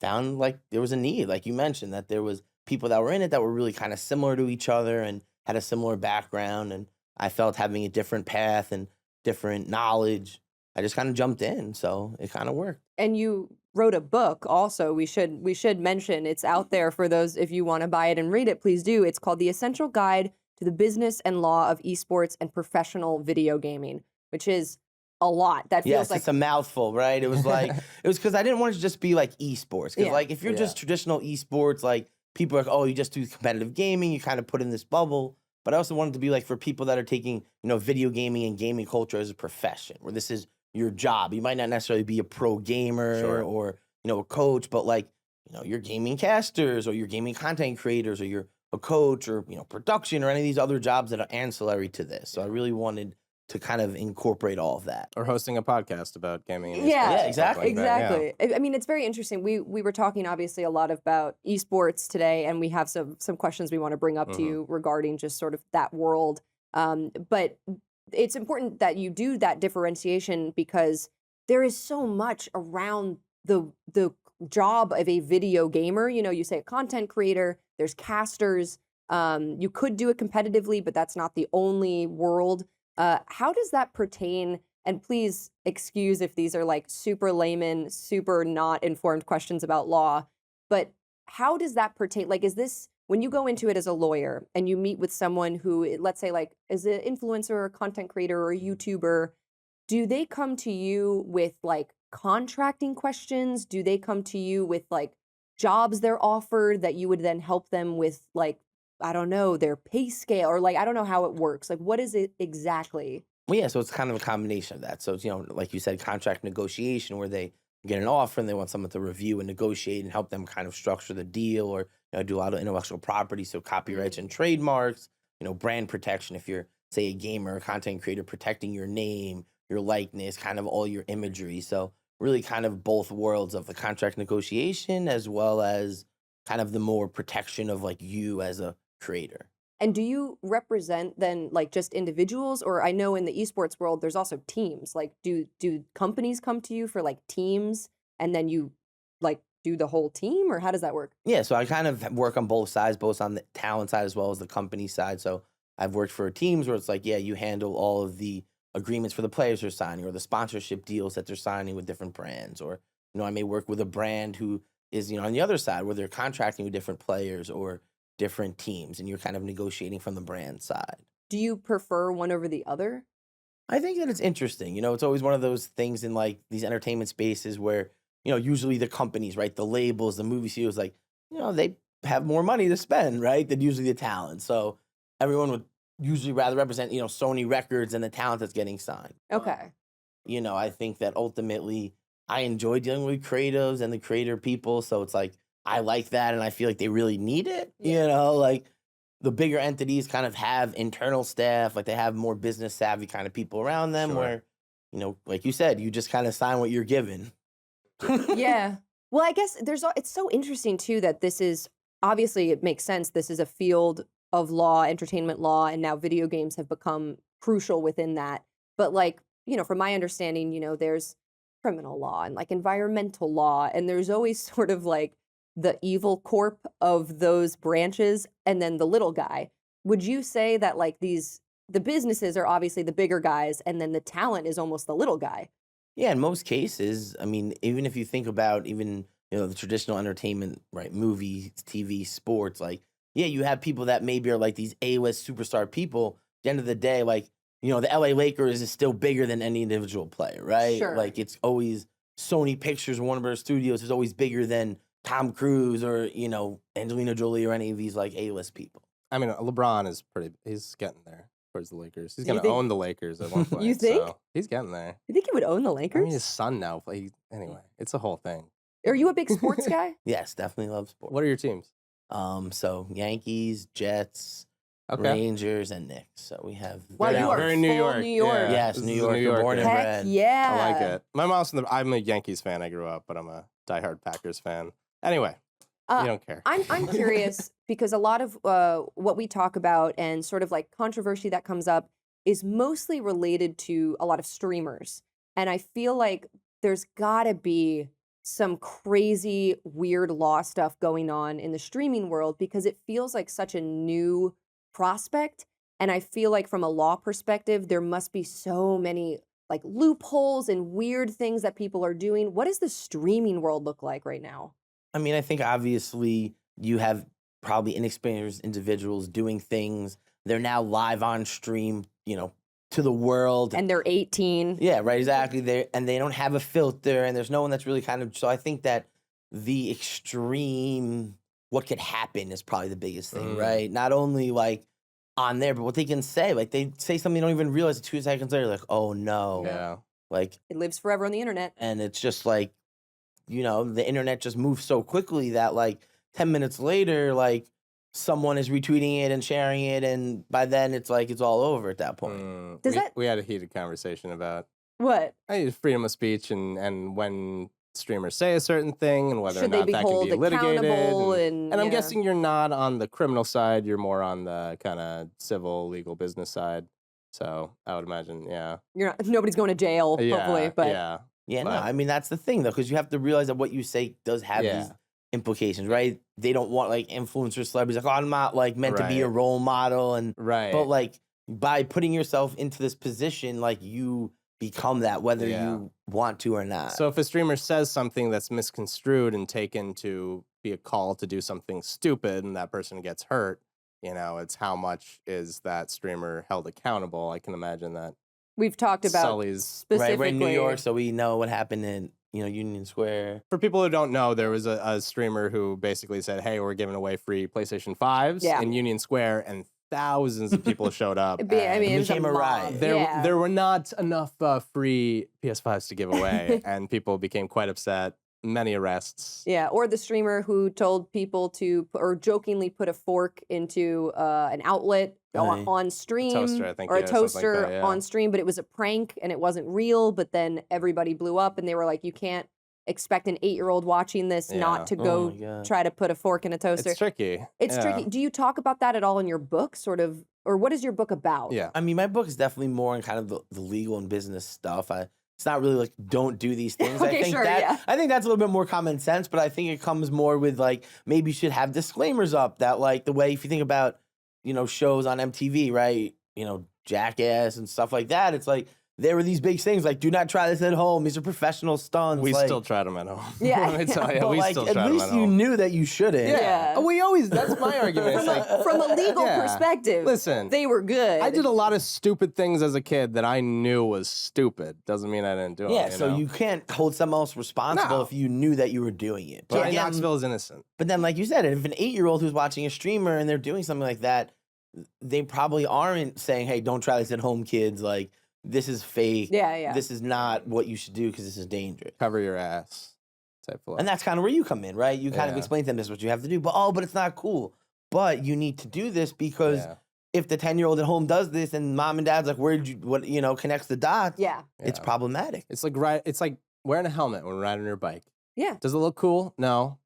found there was a need, like you mentioned, that there was people that were in it that were really kind of similar to each other and had a similar background. And I felt having a different path and different knowledge, I just kind of jumped in. So it kind of worked. And you wrote a book also. We should mention, it's out there for those, if you want to buy it and read it, please do. It's called The Essential Guide to the Business and Law of Esports and Professional Video Gaming, which is a lot. That feels it's a mouthful, right? It was it was because I didn't want it to just be esports. Because if you're just traditional esports, people are oh, you just do competitive gaming, you kind of put in this bubble. But I also wanted to be for people that are taking, video gaming and gaming culture as a profession, where this is your job. You might not necessarily be a pro gamer or, a coach, but you're gaming casters or you're gaming content creators or you're a coach or, production or any of these other jobs that are ancillary to this. So I really wanted to kind of incorporate all of that. Or hosting a podcast about gaming and yeah, exactly. Exactly. Yeah. I mean, it's very interesting. We were talking obviously a lot about esports today, and we have some questions we want to bring up to you regarding just sort of that world. But it's important that you do that differentiation because there is so much around the job of a video gamer. You say a content creator, there's casters. You could do it competitively, but that's not the only world. How does that pertain? And please excuse if these are super layman, super not informed questions about law, but how does that pertain? Like, is this, when you go into it as a lawyer and you meet with someone who, let's say, like, is an influencer or content creator or a YouTuber, do they come to you with like contracting questions? Do they come to you with like jobs they're offered that you would then help them with, like, I don't know, their pay scale, or like, I don't know how it works. Like, what is it exactly? Well, yeah, so it's kind of a combination of that. So it's, like you said, contract negotiation where they get an offer and they want someone to review and negotiate and help them kind of structure the deal, or do a lot of intellectual property, so copyrights and trademarks, brand protection if you're, say, a gamer or content creator, protecting your name, your likeness, kind of all your imagery. So really kind of both worlds of the contract negotiation as well as kind of the more protection of like you as a creator. And do you represent then like just individuals, or I know in the esports world there's also teams. Like, do companies come to you for like teams and then you like do the whole team, or how does that work? Yeah, so I kind of work on both sides, both on the talent side as well as the company side. So I've worked for teams where it's like, yeah, you handle all of the agreements for the players they're signing or the sponsorship deals that they're signing with different brands, or I may work with a brand who is on the other side where they're contracting with different players or different teams, and you're kind of negotiating from the brand side. Do you prefer one over the other? I think that it's interesting. It's always one of those things in like these entertainment spaces where, usually the companies, right, the labels, the movie studios, like, they have more money to spend, right, than usually the talent. So everyone would usually rather represent, Sony Records and the talent that's getting signed. Okay. I think that ultimately I enjoy dealing with creatives and the creator people. So it's like, I like that, and I feel like they really need it. Like the bigger entities kind of have internal staff, like they have more business savvy kind of people around them. Sure. Where, like you said, you just kind of sign what you're given. Yeah. Well, I guess it's so interesting too that this is, obviously it makes sense. This is a field of law, entertainment law, and now video games have become crucial within that. But like, from my understanding, there's criminal law and like environmental law, and there's always sort of like the evil corp of those branches and then the little guy. Would you say that like the businesses are obviously the bigger guys and then the talent is almost the little guy? Yeah, in most cases, I mean, even if you think about even, the traditional entertainment, right, movies, TV, sports, like, yeah, you have people that maybe are like these A-list superstar people. At the end of the day, like, the LA Lakers is still bigger than any individual player, right? Sure. Like, it's always Sony Pictures, Warner Bros. Studios is always bigger than Tom Cruise or, Angelina Jolie or any of these like A-list people. I mean, LeBron is he's getting there towards the Lakers. He's going to own the Lakers at one point. You think? So he's getting there. You think he would own the I Lakers? mean, his son now. Anyway, it's a whole thing. Are you a big sports guy? Yes, definitely love sports. What are your teams? So Yankees, Jets, Rangers, and Knicks. So we have Wow, you are very New full York. New York. Yeah. Yes, New York. Born and Heck bred. yeah. I like it. My mom's I'm a Yankees fan. I grew up, but I'm a diehard Packers fan. Anyway, you don't care. I'm curious because a lot of what we talk about and sort of like controversy that comes up is mostly related to a lot of streamers. And I feel like there's gotta be some crazy, weird law stuff going on in the streaming world because it feels like such a new prospect. And I feel like from a law perspective, there must be so many like loopholes and weird things that people are doing. What does the streaming world look like right now? I mean, I think obviously you have probably inexperienced individuals doing things. They're now live on stream, to the world. And they're 18. Yeah, right, exactly. They don't have a filter, and there's no one that's really kind of. So I think that the extreme, what could happen is probably the biggest thing, right? Not only like on there, but what they can say. Like they say something you don't even realize 2 seconds later, like, oh no. Yeah. Like it lives forever on the internet. And it's just like, the internet just moves so quickly that like 10 minutes later, like someone is retweeting it and sharing it, and by then it's like it's all over at that point. We had a heated conversation about what? Freedom of speech and when streamers say a certain thing and whether Should or not they be that can be litigated. and I'm guessing you're not on the criminal side, you're more on the kind of civil, legal business side. So I would imagine, yeah. Nobody's going to jail, hopefully. But Yeah, no, I mean, that's the thing, though, because you have to realize that what you say does have these implications, right? They don't want, like, influencers, celebrities, like, oh, I'm not, like, meant to be a role model. But, like, by putting yourself into this position, like, you become that, whether you want to or not. So if a streamer says something that's misconstrued and taken to be a call to do something stupid and that person gets hurt, you know, it's how much is that streamer held accountable. I can imagine that. We've talked about Sully's specifically. Right, we're in New York, so we know what happened in, you know, Union Square. For people who don't know, there was a streamer who basically said, hey, we're giving away free PlayStation 5s in Union Square, and thousands of people showed up. I mean, it became a riot. There were not enough free PS5s to give away, and people became quite upset. Many arrests. Yeah, or the streamer who told people to, or jokingly put a fork into an outlet on stream, toaster, I think, or a toaster like that, on stream, but it was a prank and it wasn't real. But then everybody blew up, and they were like, "You can't expect an 8-year-old watching this not to go try to put a fork in a toaster." It's tricky. It's tricky. Do you talk about that at all in your book, sort of, or what is your book about? Yeah, I mean, my book is definitely more in kind of the legal and business stuff. It's not really like don't do these things. Okay, I think that's a little bit more common sense, but I think it comes more with like maybe you should have disclaimers up that like the way if you think about, you know, shows on MTV, right? You know, Jackass and stuff like that. It's like there were these big things like do not try this at home. These are professional stunts. We like, still tried them at home. Yeah. Let me tell you, but we like, still at tried them least at you home. knew that you shouldn't. Yeah. We always, that's my argument. It's like, From a legal perspective, listen, they were good. I did a lot of stupid things as a kid that I knew was stupid. Doesn't mean I didn't do it. Yeah, so you can't hold someone else responsible if you knew that you were doing it. But Knoxville is innocent. But then, like you said, if an 8-year-old who's watching a streamer and they're doing something like that, they probably aren't saying, hey, don't try this at home, kids. Like, this is fake. Yeah. This is not what you should do because this is dangerous. Cover your ass. Type of. And that's kind of where you come in, right? You kind of explain to them this is what you have to do. But it's not cool. But you need to do this because if the 10-year-old at home does this and mom and dad's like, connects the dots. Yeah. It's problematic. It's like wearing a helmet when riding your bike. Yeah. Does it look cool? No.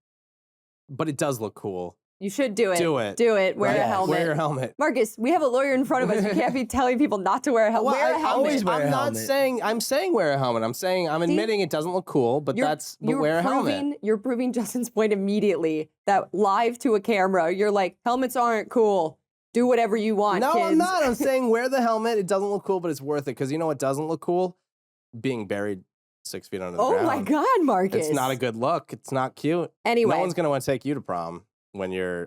But it does look cool. You should do it. Do it. Do it. Wear a helmet. Wear your helmet. Marcus, we have a lawyer in front of us. You can't be telling people not to wear a helmet. Well, wear a helmet. always wear a helmet. I'm saying wear a helmet. I'm admitting it doesn't look cool, but wear a helmet. You're proving Justin's point immediately that live to a camera, you're like, helmets aren't cool. Do whatever you want, No, kids. I'm not. I'm saying wear the helmet. It doesn't look cool, but it's worth it. Because you know what doesn't look cool? Being buried 6 feet under the ground. Oh my God, Marcus. It's not a good look. It's not cute. Anyway. No one's going to want to take you to prom when you're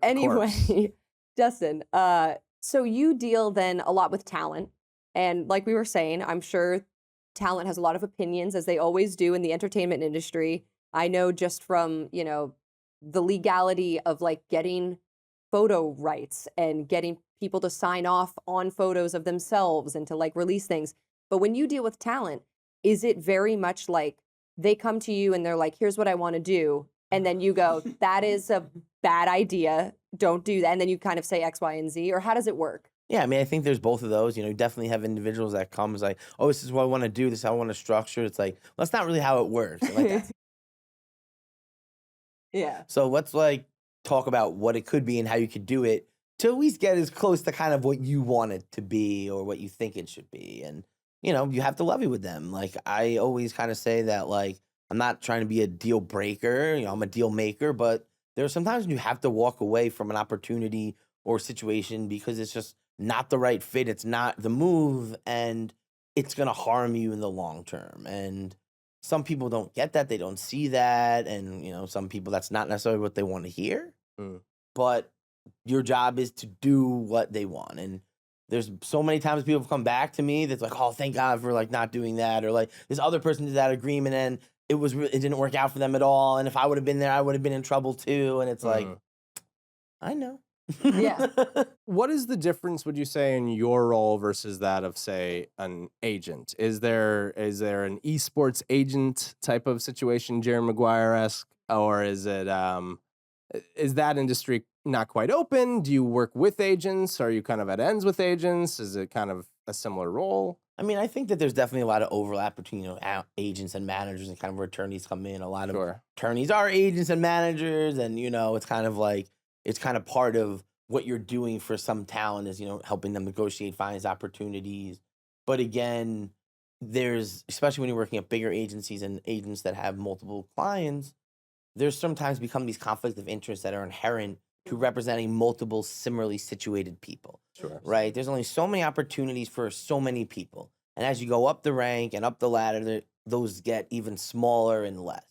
Justin, so you deal then a lot with talent. And like we were saying, I'm sure talent has a lot of opinions, as they always do in the entertainment industry. I know just from, the legality of like getting photo rights and getting people to sign off on photos of themselves and to like release things. But when you deal with talent, is it very much like they come to you and they're like, here's what I want to do. And then you go, that is a bad idea. Don't do that. And then you kind of say X, Y, and Z. Or how does it work? Yeah, I mean, I think there's both of those. You definitely have individuals that comes like, oh, this is what I want to do. This is how I want to structure. It's like, well, that's not really how it works. Like, yeah. So let's like talk about what it could be and how you could do it to at least get as close to kind of what you want it to be or what you think it should be. And, you have to levy with them. Like, I always kind of say that, like, I'm not trying to be a deal breaker. I'm a deal maker, but there are sometimes when you have to walk away from an opportunity or situation because it's just not the right fit. It's not the move, and it's going to harm you in the long term. And some people don't get that. They don't see that. And, some people, that's not necessarily what they want to hear. But your job is to do what they want. And there's so many times people have come back to me that's like, oh, thank God for like not doing that. Or like this other person did that agreement and it didn't work out for them at all. And if I would have been there, I would have been in trouble too. And it's like, I know. Yeah. What is the difference, would you say, in your role versus that of, say, an agent? Is there an esports agent type of situation, Jerry Maguire-esque? Or is it is that industry not quite open? Do you work with agents? Are you kind of at ends with agents? Is it kind of a similar role? I mean, I think that there's definitely a lot of overlap between agents and managers and kind of where attorneys come in. A lot of attorneys are agents and managers, and it's kind of like it's kind of part of what you're doing for some talent is helping them negotiate finance opportunities. But again, there's especially when you're working at bigger agencies and agents that have multiple clients, there's sometimes become these conflicts of interest that are inherent to representing multiple similarly situated people. Right? There's only so many opportunities for so many people. And as you go up the rank and up the ladder, those get even smaller and less.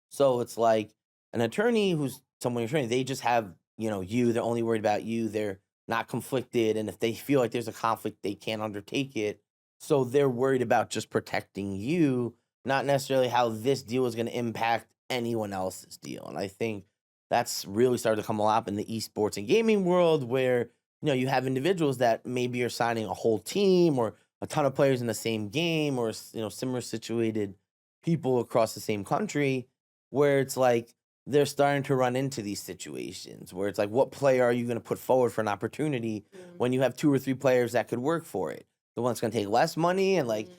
So it's like an attorney who's someone you're training, they just have, you, they're only worried about you. They're not conflicted. And if they feel like there's a conflict, they can't undertake it. So they're worried about just protecting you, not necessarily how this deal is going to impact anyone else's deal. And I think that's really started to come up in the esports and gaming world where, you have individuals that maybe are signing a whole team or a ton of players in the same game or, similar situated people across the same country where it's like they're starting to run into these situations where it's like, what player are you going to put forward for an opportunity when you have 2 or 3 players that could work for it? The one that's going to take less money and like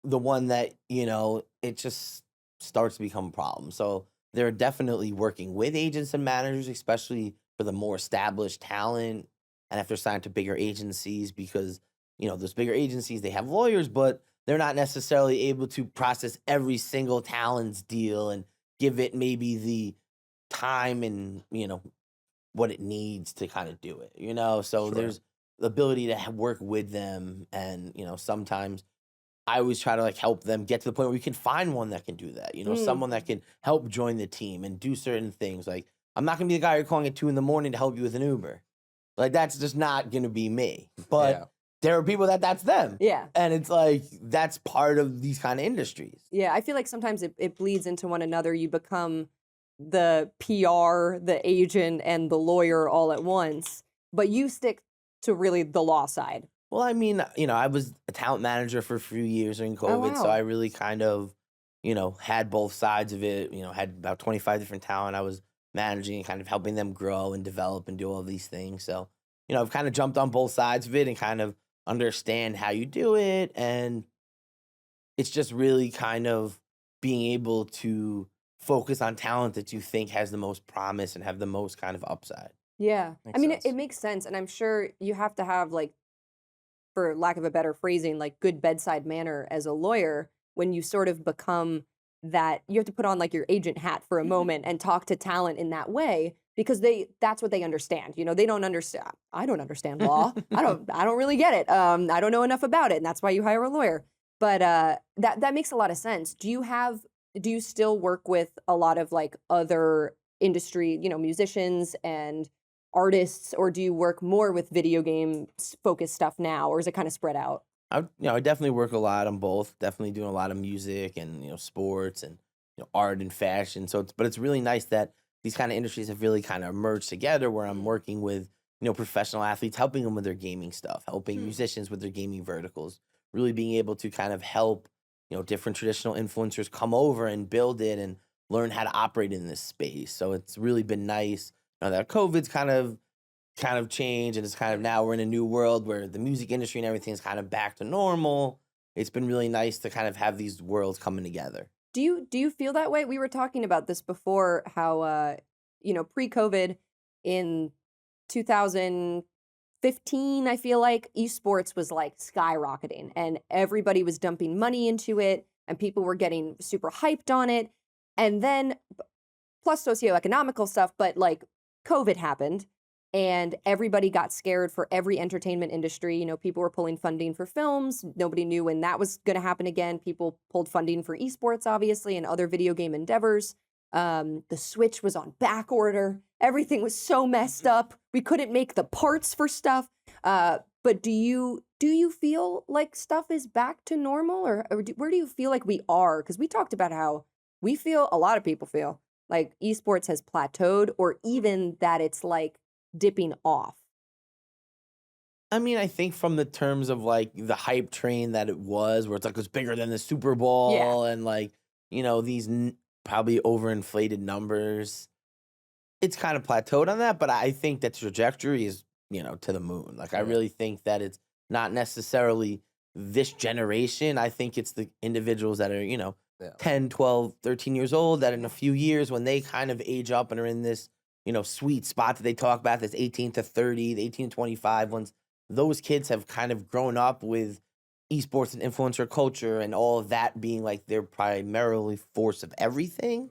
the one that, it just starts to become a problem. So they're definitely working with agents and managers, especially for the more established talent. And if they're signed to bigger agencies, because, those bigger agencies, they have lawyers, but they're not necessarily able to process every single talent's deal and give it maybe the time and, what it needs to kind of do it, So there's the ability to work with them. And, sometimes I always try to like help them get to the point where we can find one that can do that, someone that can help join the team and do certain things. Like, I'm not going to be the guy you're calling at 2 a.m. to help you with an Uber. Like, that's just not going to be me. But there are people that's them. Yeah. And it's like, that's part of these kind of industries. Yeah, I feel like sometimes it bleeds into one another. You become the PR, the agent, and the lawyer all at once, but you stick to really the law side. Well, I mean, I was a talent manager for a few years during COVID, so I really kind of, had both sides of it, had about 25 different talent I was managing and kind of helping them grow and develop and do all these things. So, I've kind of jumped on both sides of it and kind of understand how you do it. And it's just really kind of being able to focus on talent that you think has the most promise and have the most kind of upside. Yeah. Makes I mean, sense. it makes sense. And I'm sure you have to have, like, for lack of a better phrasing, like good bedside manner as a lawyer when you sort of become that. You have to put on like your agent hat for a moment and talk to talent in that way because that's what they understand. They don't understand. I don't understand law. I don't really get it. I don't know enough about it. And that's why you hire a lawyer. But that makes a lot of sense. Do you still work with a lot of like other industry, musicians and artists, or do you work more with video game focused stuff now, or is it kind of spread out? I definitely work a lot on both. Definitely doing a lot of music and sports and art and fashion. So it's really nice that these kind of industries have really kind of merged together. Where I'm working with professional athletes, helping them with their gaming stuff, helping musicians with their gaming verticals, really being able to kind of help different traditional influencers come over and build it and learn how to operate in this space. So it's really been nice. Now that COVID's kind of changed, and it's kind of now we're in a new world where the music industry and everything is kind of back to normal. It's been really nice to kind of have these worlds coming together. Do you feel that way? We were talking about this before, how pre-COVID in 2015, I feel like esports was like skyrocketing and everybody was dumping money into it and people were getting super hyped on it. And then plus socioeconomical stuff, but like COVID happened and everybody got scared for every entertainment industry. People were pulling funding for films. Nobody knew when that was going to happen again. People pulled funding for esports, obviously, and other video game endeavors. The Switch was on back order. Everything was so messed up. We couldn't make the parts for stuff. But do you feel like stuff is back to normal, or where do you feel like we are? Because we talked about how a lot of people feel like esports has plateaued, or even that it's like dipping off. I mean, I think from the terms of like the hype train that it was, where it's like it's bigger than the Super Bowl and like, these probably overinflated numbers, it's kind of plateaued on that. But I think that trajectory is, to the moon. Like, I really think that it's not necessarily this generation. I think it's the individuals that are, 10, 12, 13 years old that in a few years when they kind of age up and are in this, sweet spot that they talk about, this 18 to 30, the 18 to 25, once those kids have kind of grown up with esports and influencer culture and all of that being like their primarily force of everything,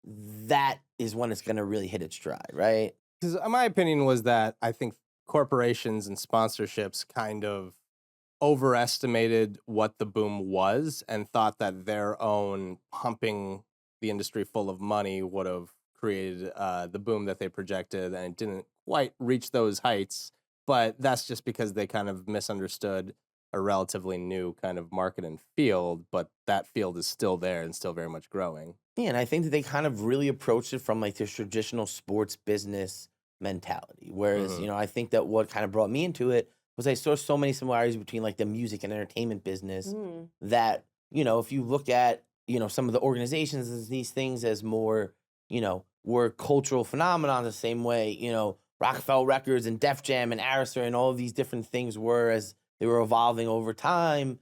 that is when it's going to really hit its stride, right? Because my opinion was that I think corporations and sponsorships kind of overestimated what the boom was and thought that their own pumping the industry full of money would have created the boom that they projected, and it didn't quite reach those heights. But that's just because they kind of misunderstood a relatively new kind of market and field, but that field is still there and still very much growing. Yeah, and I think that they kind of really approached it from like this traditional sports business mentality. Whereas, you know, I think that what kind of brought me into it was I saw so many similarities between like the music and entertainment business that, you know, if you look at, you know, some of the organizations and these things as more, you know, were cultural phenomenon the same way, you know, Rockefeller Records and Def Jam and Arista and all of these different things were as they were evolving over time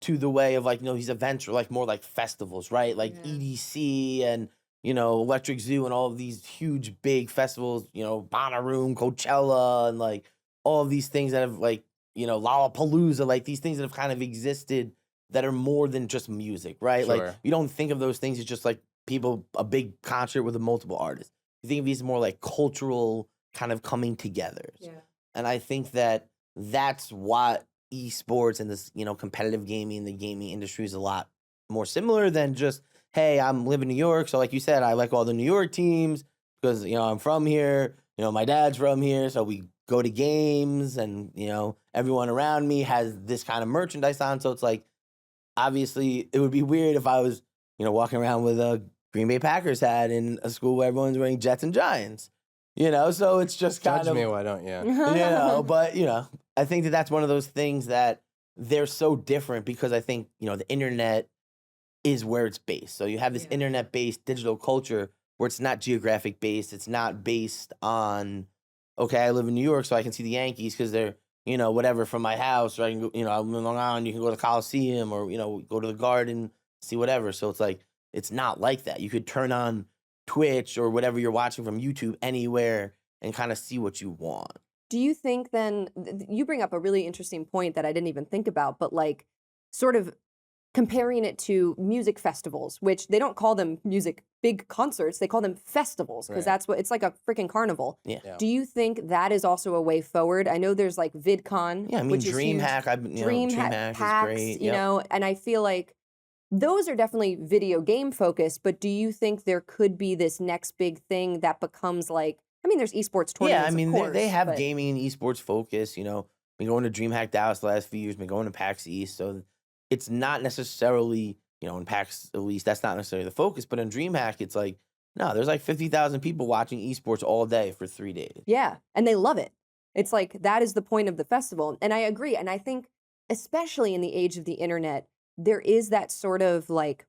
to the way of like, you know, these events are like more like festivals, right? Like EDC and, you know, Electric Zoo and all of these huge big festivals, you know, Bonnaroo, Coachella, and like all of these things that have like, you know, Lollapalooza, like these things that have kind of existed that are more than just music, right? Sure. Like you don't think of those things as just like people, a big concert with a multiple artists. You think of these more like cultural kind of coming together. Yeah. And I think that that's what esports and this, you know, competitive gaming, the gaming industry is a lot more similar than just, hey, I'm living in New York. So like you said, I like all the New York teams because, you know, I'm from here, you know, my dad's from here. So we go to games and, you know, everyone around me has this kind of merchandise on. So it's like, obviously it would be weird if I was, you know, walking around with a Green Bay Packers hat in a school where everyone's wearing Jets and Giants, you know? So it's just kind Judge of, me, why don't you? you know, but, you know, I think that that's one of those things that they're so different because I think, you know, the internet is where it's based. So you have this internet-based digital culture where it's not geographic based. It's not based on, okay, I live in New York, so I can see the Yankees because they're, you know, whatever from my house, or I can go, you know, I'm in Long Island, you can go to the Coliseum or, you know, go to the Garden, see whatever. So it's like, it's not like that. You could turn on Twitch or whatever you're watching from YouTube anywhere and kind of see what you want. Do you think then, you bring up a really interesting point that I didn't even think about, but like sort of comparing it to music festivals, which they don't call them music big concerts, they call them festivals because that's what, it's like a freaking carnival. Yeah. Do you think that is also a way forward? I know there's like VidCon. Yeah, I mean, which is huge. DreamHack, DreamHack PAX, is great. You know, and I feel like those are definitely video game focused, but do you think there could be this next big thing that becomes like, I mean, there's esports tournaments. Yeah, I mean, of course, they have gaming and esports focus. You know, been going to DreamHack Dallas the last few years, been going to PAX East. So it's not necessarily, you know, in PAX at least, that's not necessarily the focus. But in DreamHack, it's like, no, there's like 50,000 people watching esports all day for 3 days. Yeah, and they love it. It's like, that is the point of the festival. And I agree. And I think, especially in the age of the internet, there is that sort of like,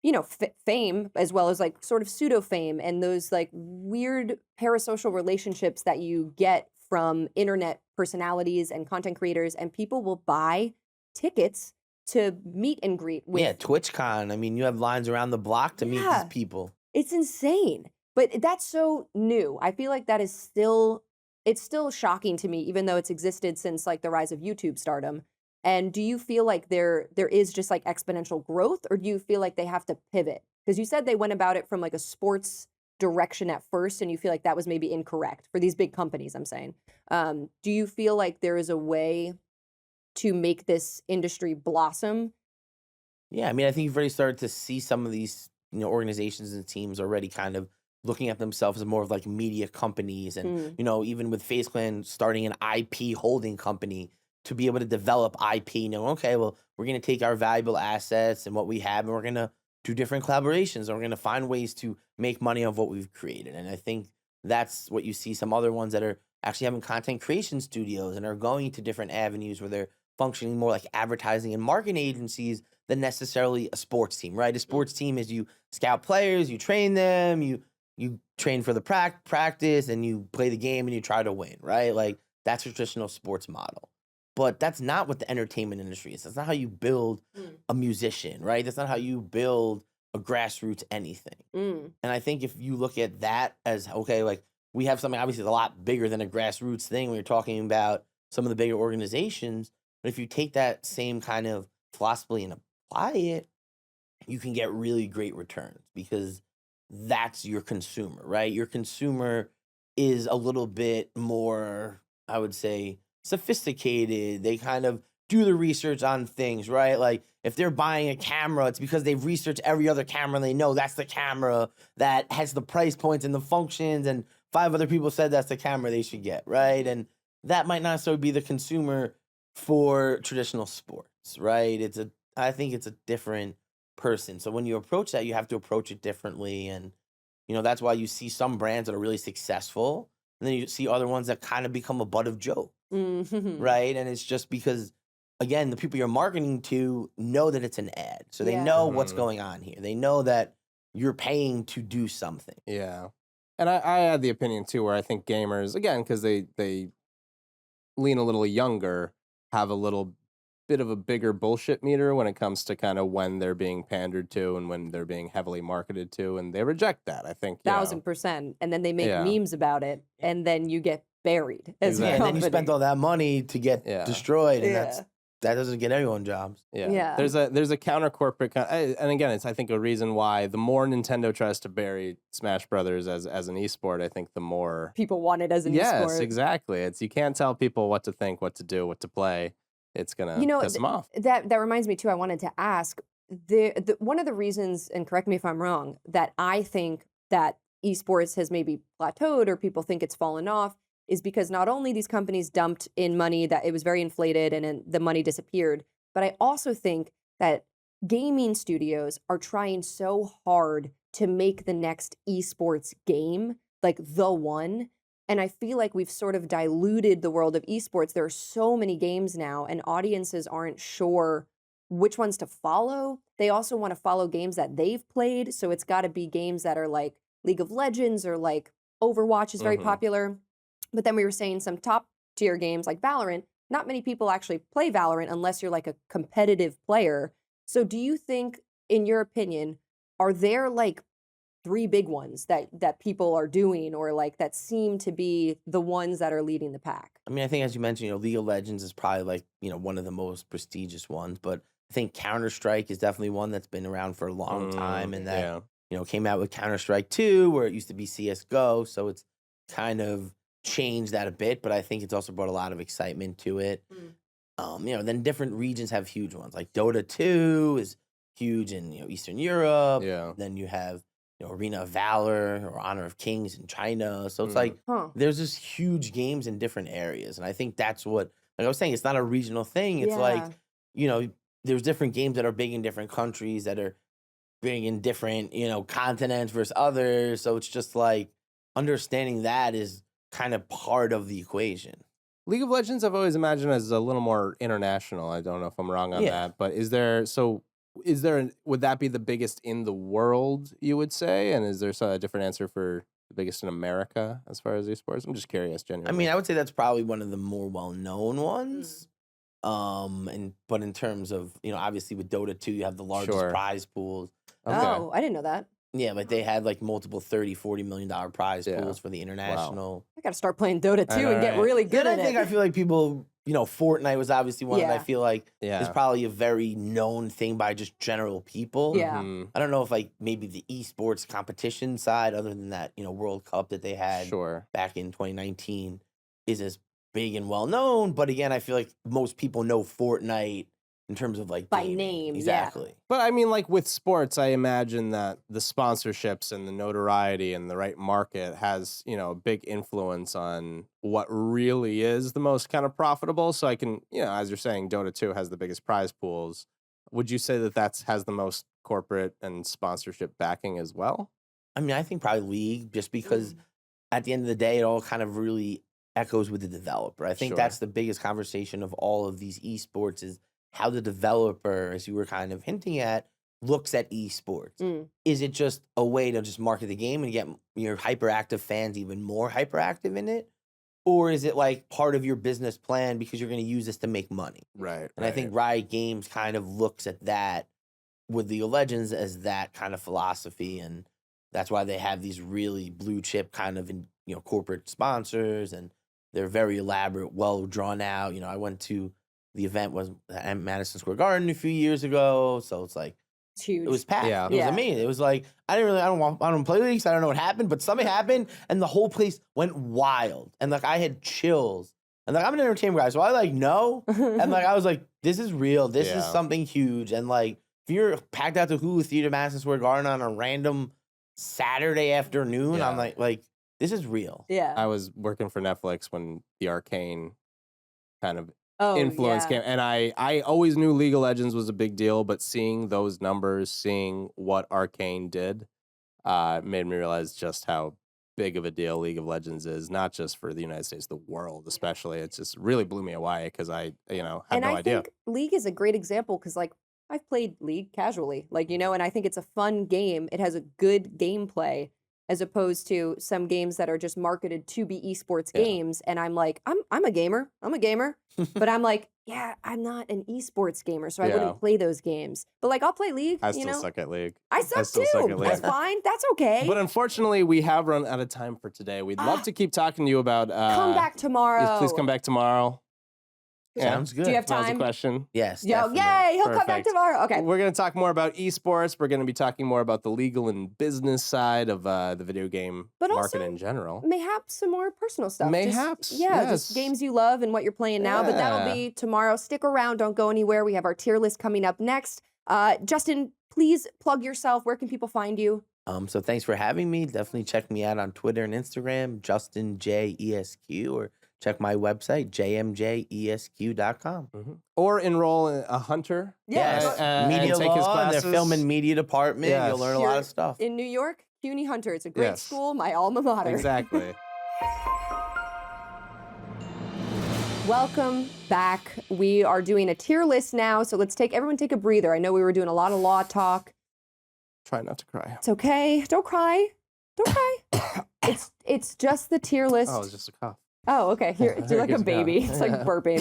you know, fame as well as like sort of pseudo fame and those like weird parasocial relationships that you get from internet personalities and content creators, and people will buy tickets to meet and greet with. Yeah, TwitchCon. I mean, you have lines around the block to meet these people. It's insane. But that's so new. I feel like that is still, it's still shocking to me, even though it's existed since like the rise of YouTube stardom. And do you feel like there is just like exponential growth, or do you feel like they have to pivot? Because you said they went about it from like a sports direction at first, and you feel like that was maybe incorrect for these big companies, I'm saying. Do you feel like there is a way to make this industry blossom? Yeah, I mean, I think you've already started to see some of these, you know, organizations and teams already kind of looking at themselves as more of like media companies. And, you know, even with FaZe Clan starting an IP holding company to be able to develop IP, you know, okay, well, we're going to take our valuable assets and what we have, and we're going to do different collaborations, and we're going to find ways to make money off what we've created. And I think that's what you see some other ones that are actually having content creation studios and are going to different avenues where they're functioning more like advertising and marketing agencies than necessarily a sports team, right? A sports team is you scout players, you train them, you train for the practice, and you play the game and you try to win, right? Like that's a traditional sports model. But that's not what the entertainment industry is. That's not how you build a musician, right? That's not how you build a grassroots anything. And I think if you look at that as, okay, like we have something obviously a lot bigger than a grassroots thing when you're talking about some of the bigger organizations. But if you take that same kind of philosophy and apply it, you can get really great returns because that's your consumer, right? Your consumer is a little bit more, I would say, sophisticated. They kind of do the research on things, right? Like if they're buying a camera, it's because they've researched every other camera and they know that's the camera that has the price points and the functions, and 5 other people said that's the camera they should get, right? And that might not necessarily be the consumer for traditional sports, right? I think it's a different person. So when you approach that, you have to approach it differently. And, that's why you see some brands that are really successful, and then you see other ones that kind of become a butt of joke, right? And it's just because, again, the people you're marketing to know that it's an ad. So they know what's going on here. They know that you're paying to do something. Yeah. And I had the opinion, too, where I think gamers, again, because they lean a little younger, have a little bit of a bigger bullshit meter when it comes to kind of when they're being pandered to and when they're being heavily marketed to, and they reject that, I think. 1000%. And then they make memes about it, and then you get buried as a And then company. you spent all that money to get destroyed, and that doesn't get everyone jobs. Yeah. There's a counter corporate, and again, it's I think a reason why the more Nintendo tries to bury Smash Brothers as an esport, I think the more people want it as an esport. Yes, exactly. You can't tell people what to think, what to do, what to play. It's gonna piss them off. That reminds me too. I wanted to ask one of the reasons, and correct me if I'm wrong, that I think that esports has maybe plateaued or people think it's fallen off is because not only these companies dumped in money that it was very inflated and the money disappeared, but I also think that gaming studios are trying so hard to make the next esports game like the one. And I feel like we've sort of diluted the world of esports. There are so many games now, and audiences aren't sure which ones to follow. They also want to follow games that they've played. So it's got to be games that are like League of Legends or like Overwatch is very popular. But then we were saying some top tier games like Valorant, not many people actually play Valorant unless you're like a competitive player. So do you think, in your opinion, are there like 3 big ones that people are doing, or like that seem to be the ones that are leading the pack? I mean, I think as you mentioned, League of Legends is probably like, one of the most prestigious ones, but I think Counter-Strike is definitely one that's been around for a long time, and that, came out with Counter-Strike 2, where it used to be CSGO, so it's kind of changed that a bit, but I think it's also brought a lot of excitement to it. Then different regions have huge ones, like Dota 2 is huge in, Eastern Europe. Yeah. Then you have, Arena of Valor or Honor of Kings in China. So it's like, there's just huge games in different areas. And I think that's what, like I was saying, it's not a regional thing. It's like, there's different games that are big in different countries that are big in different, continents versus others. So it's just like understanding that is kind of part of the equation. League of Legends I've always imagined as a little more international. I don't know if I'm wrong on that, but would that be the biggest in the world, you would say? And is there a different answer for the biggest in America as far as esports? I'm just curious, genuinely. I mean, I would say that's probably one of the more well-known ones. But in terms of, obviously with Dota 2, you have the largest prize pools. Okay. Oh, I didn't know that. Yeah, like they had like multiple $30-40 million prize pools for the international. Wow. I got to start playing Dota 2 and get really good at it. I feel like people, Fortnite was obviously one that I feel like is probably a very known thing by just general people. Yeah. I don't know if like maybe the esports competition side, other than that, World Cup that they had back in 2019 is as big and well known. But again, I feel like most people know Fortnite in terms of like by gaming. name. Exactly. But I mean, like with sports, I imagine that the sponsorships and the notoriety and the right market has, a big influence on what really is the most kind of profitable. So I can, as you're saying, Dota 2 has the biggest prize pools. Would you say that has the most corporate and sponsorship backing as well? I mean, I think probably League, just because at the end of the day, it all kind of really echoes with the developer. I think that's the biggest conversation of all of these esports is how the developer, as you were kind of hinting at, looks at esports. Is it just a way to just market the game and get your hyperactive fans even more hyperactive in it? Or is it like part of your business plan because you're going to use this to make money? Right. And I think Riot Games kind of looks at that with League of Legends as that kind of philosophy. And that's why they have these really blue chip kind of, corporate sponsors, and they're very elaborate, well drawn out. I went to the event was at Madison Square Garden a few years ago, so it's like it's huge. It was packed. Yeah. It was amazing. It was like I don't play leagues. I don't know what happened, but something happened, and the whole place went wild. And like I had chills And like, I'm an entertainment guy, so I like know. And like, I was like, this is real. This is something huge. And like, if you're packed out to Hulu Theater, Madison Square Garden on a random Saturday afternoon, I'm like, this is real. Yeah. I was working for Netflix when the Arcane kind of influence came. And I always knew League of Legends was a big deal, but seeing those numbers, seeing what Arcane did, made me realize just how big of a deal League of Legends is, not just for the United States, the world especially. It just really blew me away because I had no idea. I think League is a great example because like I've played League casually, like, you know, and I think it's a fun game. It has a good gameplay as opposed to some games that are just marketed to be esports games. And I'm like, I'm a gamer. I'm a gamer. But I'm like, yeah, I'm not an esports gamer, so I wouldn't play those games. But like, I'll play League. I still suck at League. I suck too. That's fine. That's okay. But unfortunately, we have run out of time for today. We'd love to keep talking to you about. Come back tomorrow. Please come back tomorrow. Sounds good. Do you have That was a time? question. Yes. Yay, he'll come back tomorrow. Okay. We're going to talk more about esports. We're going to be talking more about the legal and business side of the video game market in general. Mayhaps some more personal stuff. Mayhaps. Just games you love and what you're playing now. But that'll be tomorrow. Stick around. Don't go anywhere. We have our tier list coming up next. Justin, please plug yourself. Where can people find you? So thanks for having me. Definitely check me out on Twitter and Instagram, Justin JESQ, or check my website, jmjesq.com. Or enroll a hunter. Yes. Media and take his law, and classes. their film and media department. Yes. You'll learn a lot of stuff. In New York, CUNY Hunter. It's a great school, my alma mater. Exactly. Welcome back. We are doing a tier list now, so everyone take a breather. I know we were doing a lot of law talk. Try not to cry. It's okay. Don't cry. Don't cry. It's just the tier list. Oh, it's just a cough. Oh, okay. You're like a baby. It's like burping.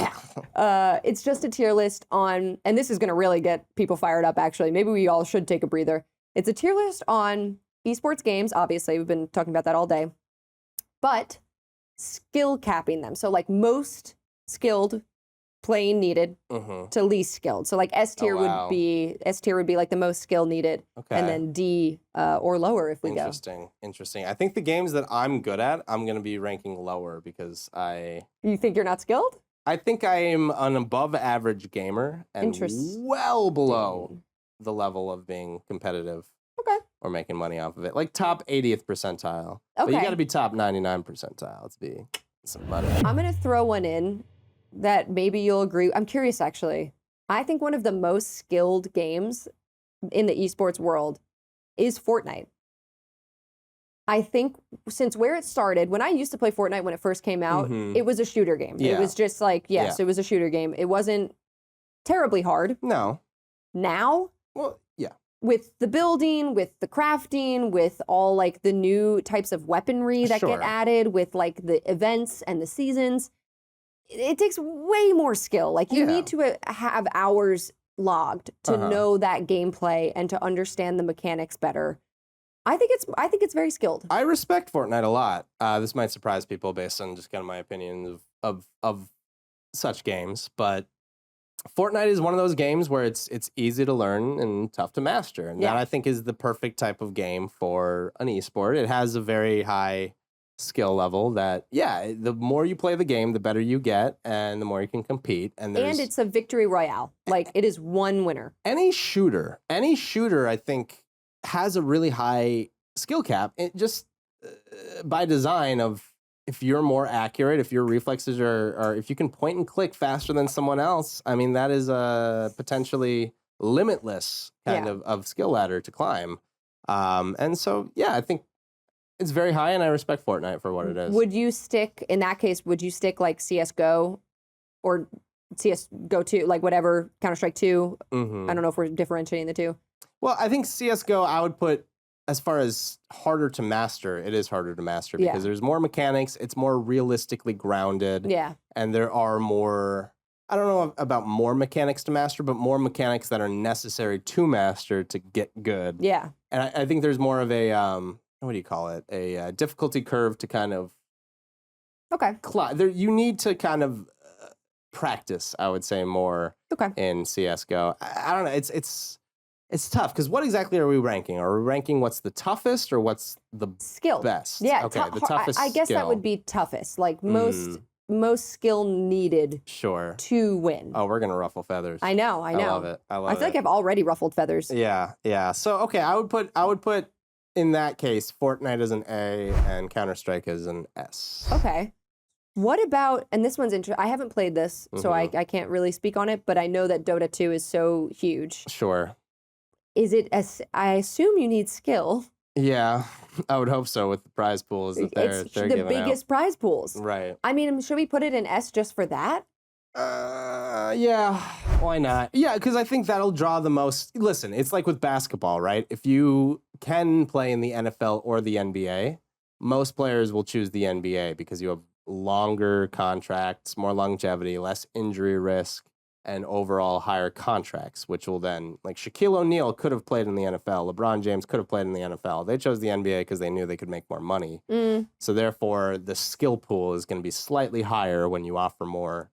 It's just a tier list on, and this is going to really get people fired up, actually. Maybe we all should take a breather. It's a tier list on esports games, obviously. We've been talking about that all day. But skill capping them. So like most skilled playing needed to least skilled. So like S tier would be like the most skill needed, and then D or lower if we go. Interesting. I think the games that I'm good at, I'm going to be ranking lower because You think you're not skilled? I think I am an above average gamer and well below the level of being competitive. Or making money off of it, like top 80th percentile. But you got to be top 99 percentile to be some money. I'm gonna throw one in that maybe you'll agree. I'm curious, actually. I think one of the most skilled games in the esports world is Fortnite. I think since where it started, when I used to play Fortnite when it first came out, it was a shooter game. It was just like, it was a shooter game. It wasn't terribly hard. No. Now? Well, yeah. With the building, with the crafting, with all like the new types of weaponry that get added, with like the events and the seasons, it takes way more skill. Like you need to have hours logged to know that gameplay and to understand the mechanics better. I think it's very skilled. I respect Fortnite a lot. This might surprise people based on just kind of my opinion of such games, but Fortnite is one of those games where it's easy to learn and tough to master. And that I think is the perfect type of game for an esport. It has a very high skill level that, the more you play the game, the better you get and the more you can compete. And it's a victory royale. Like it is one winner. Any shooter, I think, has a really high skill cap. It just by design of, if you're more accurate, if your reflexes are if you can point and click faster than someone else, I mean, that is a potentially limitless kind of skill ladder to climb. And so, I think it's very high, and I respect Fortnite for what it is. Would you stick like CSGO or CSGO 2, like whatever, Counter-Strike 2? I don't know if we're differentiating the two. Well, I think CSGO I would put, as far as harder to master, it is harder to master because there's more mechanics. It's more realistically grounded. Yeah. And there are more, I don't know about more mechanics to master, but more mechanics that are necessary to master to get good. Yeah. And I think there's more of a, what do you call it? A difficulty curve to kind of. You need to kind of practice, I would say, more in CSGO. I don't know. It's tough because what exactly are we ranking? Are we ranking what's the toughest or what's the skill best? Yeah, okay, the toughest. I guess skill. that would be toughest. Like most most skill needed to win. Oh, we're gonna ruffle feathers. I know. I love it. I love it. I feel like I've already ruffled feathers. Yeah. So okay, I would put in that case Fortnite as an A and Counter-Strike as an S. Okay. What about, and this one's interesting, I haven't played this, so I can't really speak on it, but I know that Dota 2 is so huge. Sure. Is it, I assume you need skill. Yeah, I would hope so with the prize pools that they're giving out. The biggest prize pools. Right. I mean, should we put it in S just for that? Yeah, why not? Yeah, because I think that'll draw the most. Listen, it's like with basketball, right? If you can play in the NFL or the NBA, most players will choose the NBA because you have longer contracts, more longevity, less injury risk, and overall higher contracts, which will then, like Shaquille O'Neal could have played in the NFL, LeBron James could have played in the NFL. They chose the NBA because they knew they could make more money. So therefore, the skill pool is going to be slightly higher when you offer more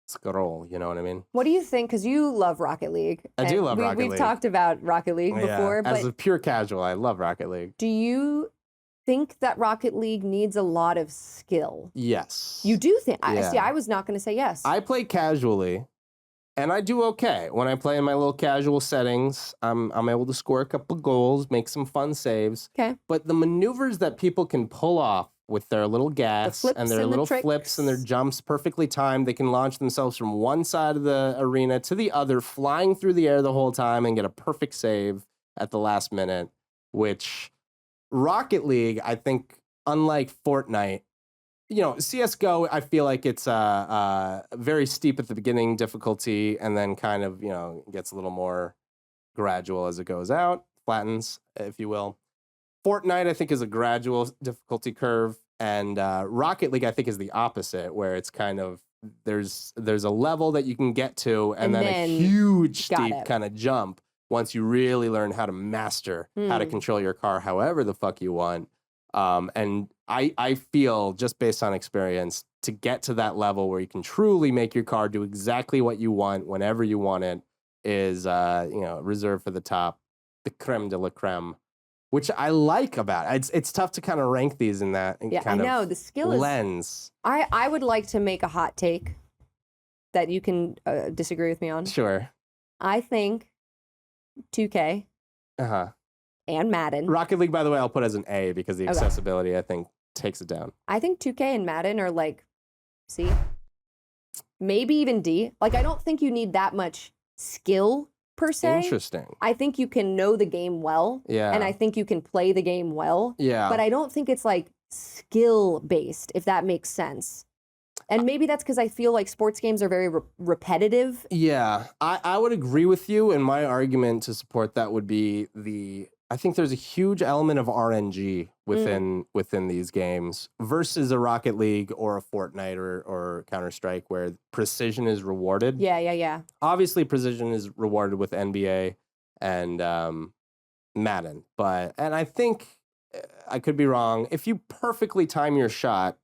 skill, you know what I mean? What do you think? Because you love Rocket League. I do love Rocket League. We've talked about Rocket League before. But as a pure casual, I love Rocket League. Do you think that Rocket League needs a lot of skill? Yes. You do think? Yeah. See, I was not going to say yes. I play casually, and I do okay. When I play in my little casual settings, I'm able to score a couple goals, make some fun saves. Okay. But the maneuvers that people can pull off with their little gas and their little flips and their jumps perfectly timed, they can launch themselves from one side of the arena to the other, flying through the air the whole time and get a perfect save at the last minute, which Rocket League, I think, unlike Fortnite, you know, CSGO, I feel like it's very steep at the beginning difficulty and then kind of, you know, gets a little more gradual as it goes out, flattens, if you will. Fortnite, I think, is a gradual difficulty curve, and Rocket League, I think, is the opposite, where it's kind of there's a level that you can get to, and then a huge steep kind of jump once you really learn how to master how to control your car however the fuck you want. And I feel, just based on experience, to get to that level where you can truly make your car do exactly what you want whenever you want it is, you know, reserved for the top, the creme de la creme. Which I like about it. It's tough to kind of rank these in that kind of the skill lens. I would like to make a hot take that you can disagree with me on. Sure. I think 2K and Madden. Rocket League, by the way, I'll put as an A because the accessibility, I think, takes it down. I think 2K and Madden are like C. Maybe even D. Like, I don't think you need that much skill per se. Interesting. I think you can know the game well. Yeah. And I think you can play the game well. Yeah. But I don't think it's like skill based, if that makes sense. And maybe that's because I feel like sports games are very repetitive. Yeah. I would agree with you. And my argument to support that would be I think there's a huge element of RNG within these games versus a Rocket League or a Fortnite or Counter-Strike where precision is rewarded. Yeah. Obviously, precision is rewarded with NBA and Madden. And I think, I could be wrong, if you perfectly time your shot,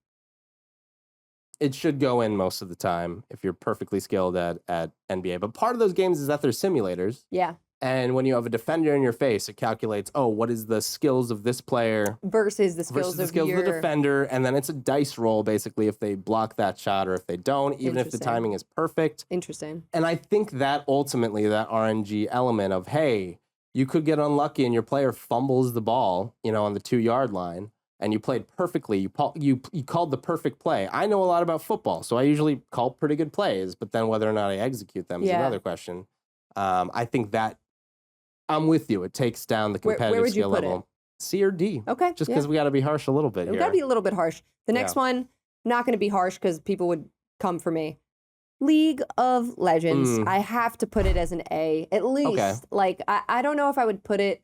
it should go in most of the time if you're perfectly skilled at NBA. But part of those games is that they're simulators. Yeah. And when you have a defender in your face, it calculates, what is the skills of this player versus the skills of the defender. And then it's a dice roll, basically, if they block that shot or if they don't, even if the timing is perfect. Interesting. And I think that ultimately, that RNG element of, hey, you could get unlucky and your player fumbles the ball, you know, on the 2-yard line, and you played perfectly. You called the perfect play. I know a lot about football, so I usually call pretty good plays, but then whether or not I execute them is another question. I think that I'm with you. It takes down the competitive skill level. C or D. Okay. Just because we got to be harsh a little bit here. We got to be a little bit harsh. The next one, not going to be harsh because people would come for me. League of Legends. I have to put it as an A, at least. Okay. Like, I don't know if I would put it.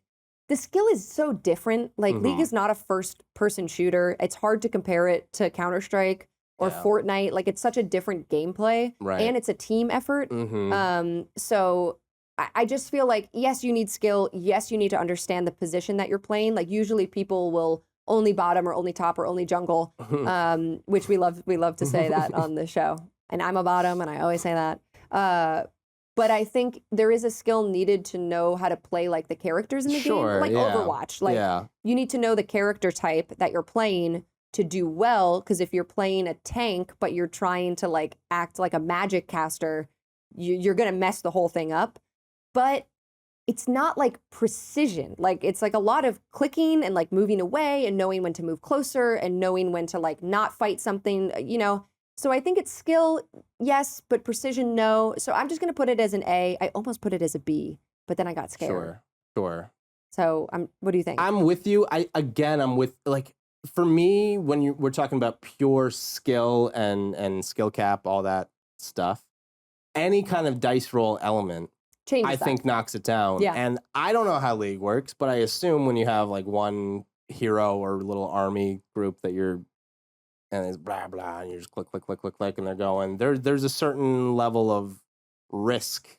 The skill is so different. Like, League is not a first-person shooter. It's hard to compare it to Counter-Strike or Fortnite. Like, it's such a different gameplay. Right. And it's a team effort. So I just feel like, yes, you need skill. Yes, you need to understand the position that you're playing. Like, usually people will only bottom or only top or only jungle, which we love to say that on the show. And I'm a bottom, and I always say that. But I think there is a skill needed to know how to play, like, the characters in the game. Like Overwatch. Like, you need to know the character type that you're playing to do well, because if you're playing a tank but you're trying to like act like a magic caster, you're gonna mess the whole thing up. But it's not like precision. Like it's like a lot of clicking and like moving away and knowing when to move closer and knowing when to like not fight something, you know. So I think it's skill, yes, but precision, no. So I'm just gonna put it as an A. I almost put it as a B, but then I got scared. Sure. So what do you think? I'm with you. I'm with, like, for me, when we're talking about pure skill and skill cap, all that stuff, any kind of dice roll element, I think knocks it down. Yeah. And I don't know how League works, but I assume when you have like one hero or little army group that and it's blah, blah, and you just click, and they're going, there's a certain level of risk,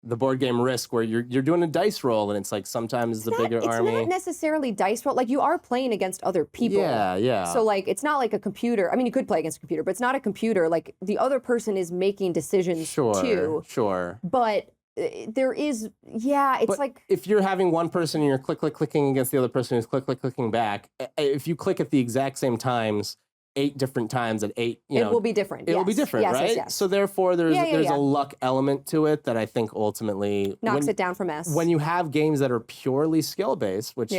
the board game risk, where you're doing a dice roll, and it's like sometimes the bigger army. It's not necessarily dice roll. Like you are playing against other people. Yeah. So like it's not like a computer. I mean, you could play against a computer, but it's not a computer. Like the other person is making decisions too. Sure. But there is, it's but like if you're having one person and you're clicking against the other person who's clicking back, if you click at the exact same times, 8 different times at 8, it will be different. It will be different, right? Yes. So therefore, there's a luck element to it that I think ultimately knocks it down from S. When you have games that are purely skill based, which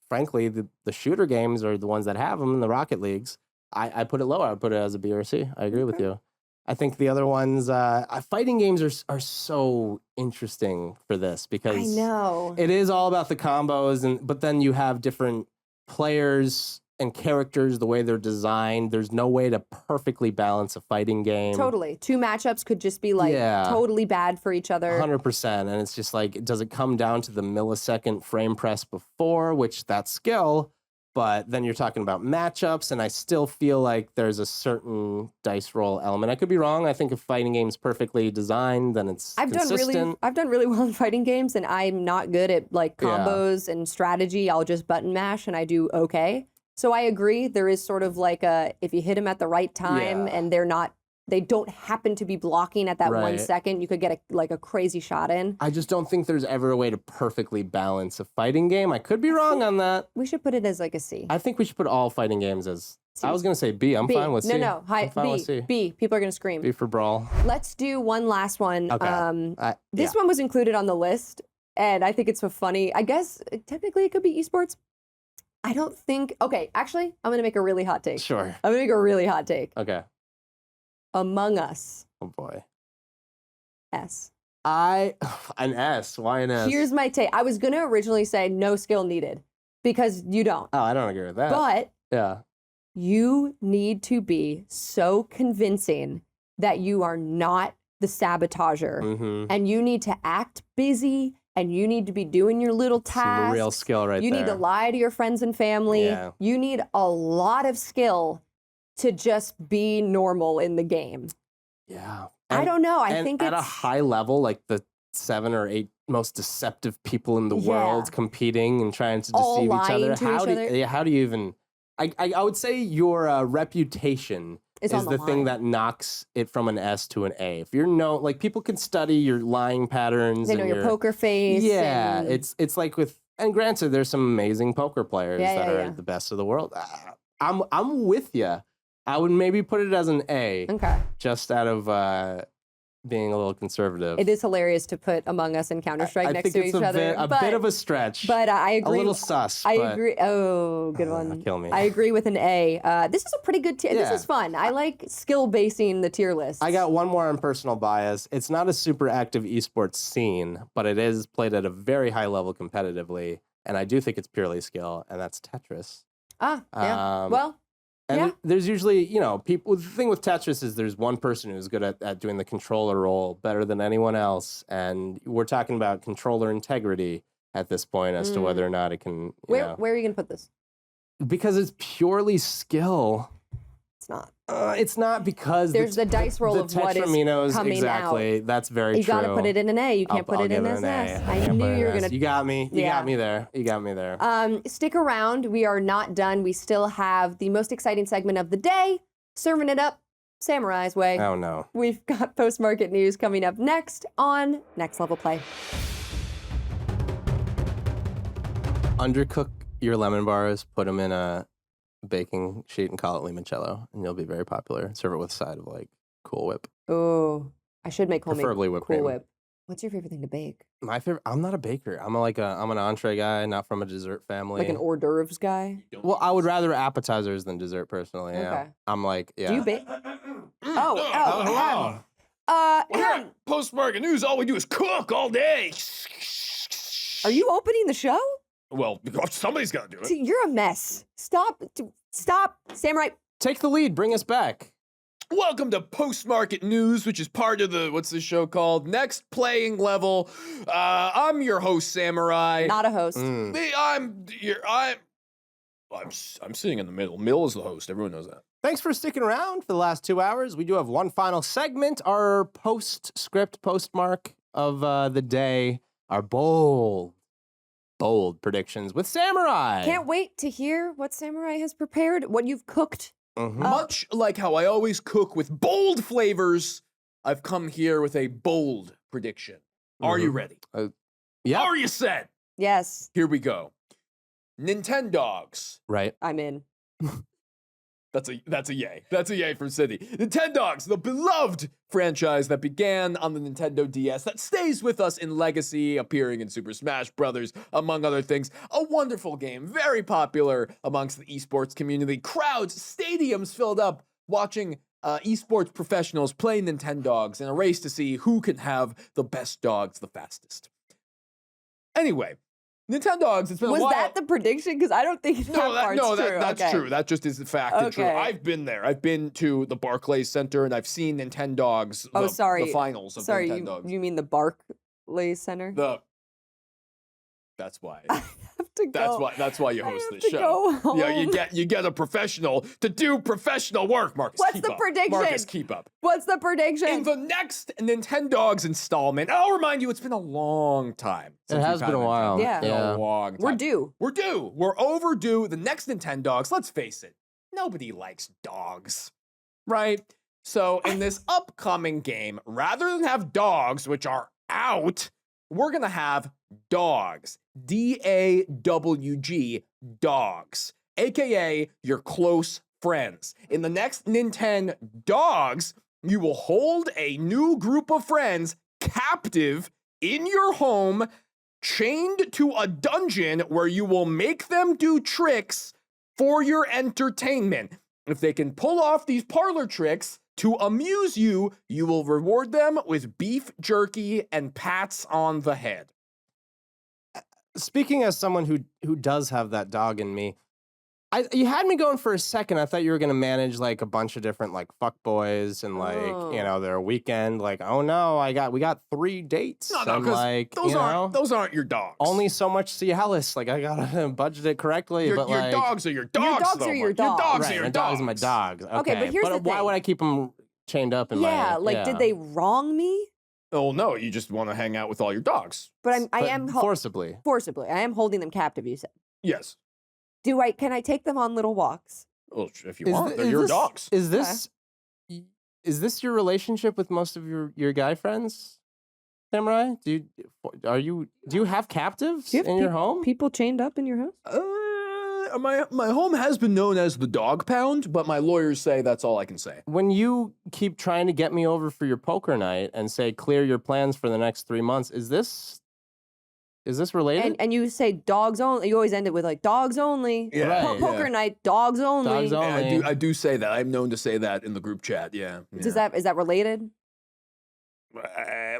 frankly the shooter games are the ones that have them in the Rocket Leagues, I put it lower. I would put it as a B or a C. I agree with you. I think the other ones, fighting games are so interesting for this because I know it is all about the combos, but then you have different players and characters, the way they're designed. There's no way to perfectly balance a fighting game. Totally. 2 matchups could just be like totally bad for each other. 100%. And it's just like, does it come down to the millisecond frame press before, which that's skill, but then you're talking about matchups, and I still feel like there's a certain dice roll element. I could be wrong. I think if fighting game's perfectly designed, then it's consistent. I've done really well in fighting games, and I'm not good at like combos and strategy. I'll just button mash, and I do okay. So I agree. There is sort of like if you hit them at the right time and they don't happen to be blocking at that 1 second, you could get a crazy shot in. I just don't think there's ever a way to perfectly balance a fighting game. I could be wrong on that. We should put it as like a C. I think we should put all fighting games as C. I was going to say B. I'm fine with C. No. I'm fine with C. B. People are going to scream. B for brawl. Let's do one last one. Okay. This one was included on the list, and I think it's so funny. I guess technically it could be esports. I don't think... Okay, actually, I'm going to make a really hot take. Sure. I'm going to make a really hot take. Okay. Among Us. Oh, boy. S. An S. Why an S? Here's my take. I was going to originally say no skill needed, because you don't. Oh, I don't agree with that. But you need to be so convincing that you are not the sabotager. And you need to act busy, and you need to be doing your little tasks. Some real skill right there. You need to lie to your friends and family. Yeah. You need a lot of skill to just be normal in the game. Yeah. I don't know. I think at a high level, like the 7 or 8 most deceptive people in the world competing and trying to deceive each other. How do you even... I would say your reputation is the thing that knocks it from an S to an A. If you're like, people can study your lying patterns. They know your poker face. Yeah, it's like with, and granted, there's some amazing poker players that are the best of the world. I'm with you. I would maybe put it as an A. Okay. Just out of being a little conservative. It is hilarious to put Among Us and Counter-Strike next to each other. A bit of a stretch. But I agree. A little sus. I agree. Oh, good one. Kill me. I agree with an A. This is a pretty good tier. This is fun. I like skill basing the tier list. I got one more on personal bias. It's not a super active esports scene, but it is played at a very high level competitively, and I do think it's purely skill, and that's Tetris. And there's usually, people. The thing with Tetris is there's one person who's good at doing the controller role better than anyone else. And we're talking about controller integrity at this point as to whether or not it can. Where are you going to put this? Because it's purely skill. It's not. It's not because there's the dice roll of what is coming exactly. out. That's very true. You got to put it in an A. You can't put it in an S. I knew you were going to. You got me. You got me there. You got me there. Stick around. We are not done. We still have the most exciting segment of the day, serving it up Samurai's way. Oh, no. We've got post-market news coming up next on Next Level Play. Undercook your lemon bars, put them in a baking sheet and call it limoncello, and you'll be very popular. Serve it with a side of like Cool Whip. Oh, I should make homemade Preferably whipped Cool cream. Whip. What's your favorite thing to bake? My favorite. I'm not a baker. I'm an entree guy, not from a dessert family. Like an hors d'oeuvres guy? Well, I would rather appetizers than dessert personally. Yeah. Okay. I'm like, yeah. Do you bake? Hello. We're at Postmark News. All we do is cook all day. Are you opening the show? Well, somebody's got to do it. See, you're a mess. Stop, Samurai. Take the lead. Bring us back. Welcome to Postmarket News, which is part of the, what's this show called? Next Playing Level. I'm your host, Samurai. Not a host. I'm sitting in the middle. Mill is the host. Everyone knows that. Thanks for sticking around for the last 2 hours. We do have one final segment, our postscript postmark of the day, our bold predictions with Samurai. Can't wait to hear what Samurai has prepared, what you've cooked. Much like how I always cook with bold flavors, I've come here with a bold prediction. Are you ready? Yeah. Are you set? Yes, Here we go. Nintendogs. Right. I'm in. That's a yay. That's a yay from Sydney. Nintendogs, the beloved franchise that began on the Nintendo DS that stays with us in legacy, appearing in Super Smash Brothers, among other things. A wonderful game, very popular amongst the esports community. Crowds, stadiums filled up watching esports professionals play Nintendogs in a race to see who can have the best dogs the fastest. Anyway, Nintendogs, it's been a while. Was that the prediction? Because I don't think that part's true. That's Okay. true. That just is the fact and true. Okay. I've been there. I've been to the Barclays Center and I've seen Nintendogs. Oh, sorry. The finals of Sorry, Nintendogs. you mean the Barclays Center? That's why. I have to go. That's why you I host have this to show. go Yeah, home. you get a professional to do professional work, Marcus. What's keep the up. prediction? Marcus, keep up. What's the prediction? In the next Nintendogs installment, I'll remind you, it's been a long time. It has been a while. Yeah. It's been a long time. We're due. We're due. We're overdue. The next Nintendogs, let's face it, nobody likes dogs, right? So in this upcoming game, rather than have dogs, which are out, we're going to have dogs. D-A-W-G, dogs, aka your close friends. In the next Nintendogs, you will hold a new group of friends captive in your home, chained to a dungeon where you will make them do tricks for your entertainment. If they can pull off these parlor tricks to amuse you, you will reward them with beef jerky and pats on the head. Speaking as someone who does have that dog in me, you had me going for a second. I thought you were gonna manage like a bunch of different like fuck boys and like their weekend. Like, oh no, we got 3 dates. No, I'm because like, those aren't your dogs. only so much Cialis. Like I gotta budget it correctly. Your but dogs are your dogs. Your dogs though, are your Mark. dogs. Your dogs right, are your my dogs. dogs are my dogs. Okay, but here's the why thing. would I keep them chained up in my? Did they wrong me? Oh no, you just want to hang out with all your dogs. But I am forcibly. Forcibly. I am holding them captive, you said. Yes. Can I take them on little walks? Well, if you want, they're your dogs. Is this your relationship with most of your guy friends, Samurai? Do you have captives in your home? People chained up in your house? My home has been known as the dog pound, but my lawyers say that's all I can say. When you keep trying to get me over for your poker night and say clear your plans for the next 3 months, is this related? And you say dogs only. You always end it with like dogs only. Yeah. Right. Poker night, dogs only. Dogs only. Yeah, I do say that. I'm known to say that in the group chat. Yeah. Is that related?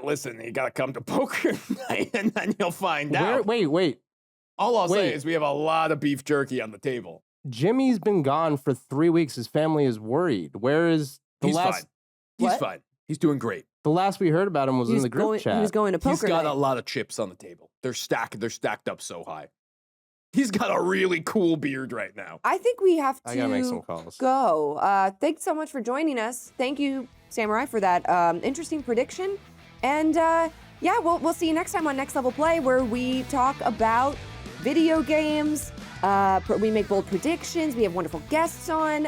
Listen, you gotta come to poker night and then you'll find out. Wait. All I'll say is we have a lot of beef jerky on the table. Jimmy's been gone for 3 weeks. His family is worried. Where is the He's last? fine. He's What? fine. He's doing great. The last we heard about him was in the group chat. He was going to poker He's got night. a lot of chips on the table. They're stacked up so high. He's got a really cool beard right now. I think we have to I gotta make some calls. go. Thanks so much for joining us. Thank you, Samurai, for that interesting prediction. And we'll see you next time on Next Level Play, where we talk about video games. We make bold predictions. We have wonderful guests on.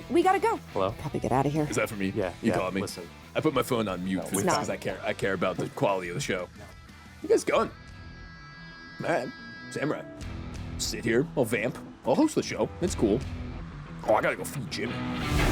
We gotta go. Hello? Probably get out of here. Is that for me? Yeah. You called me. Listen. I put my phone on mute it's not. because I care about the quality of the show. You guys going? Man, Samurai. Sit here. I'll vamp. I'll host the show. It's cool. Oh, I gotta go feed Jimmy.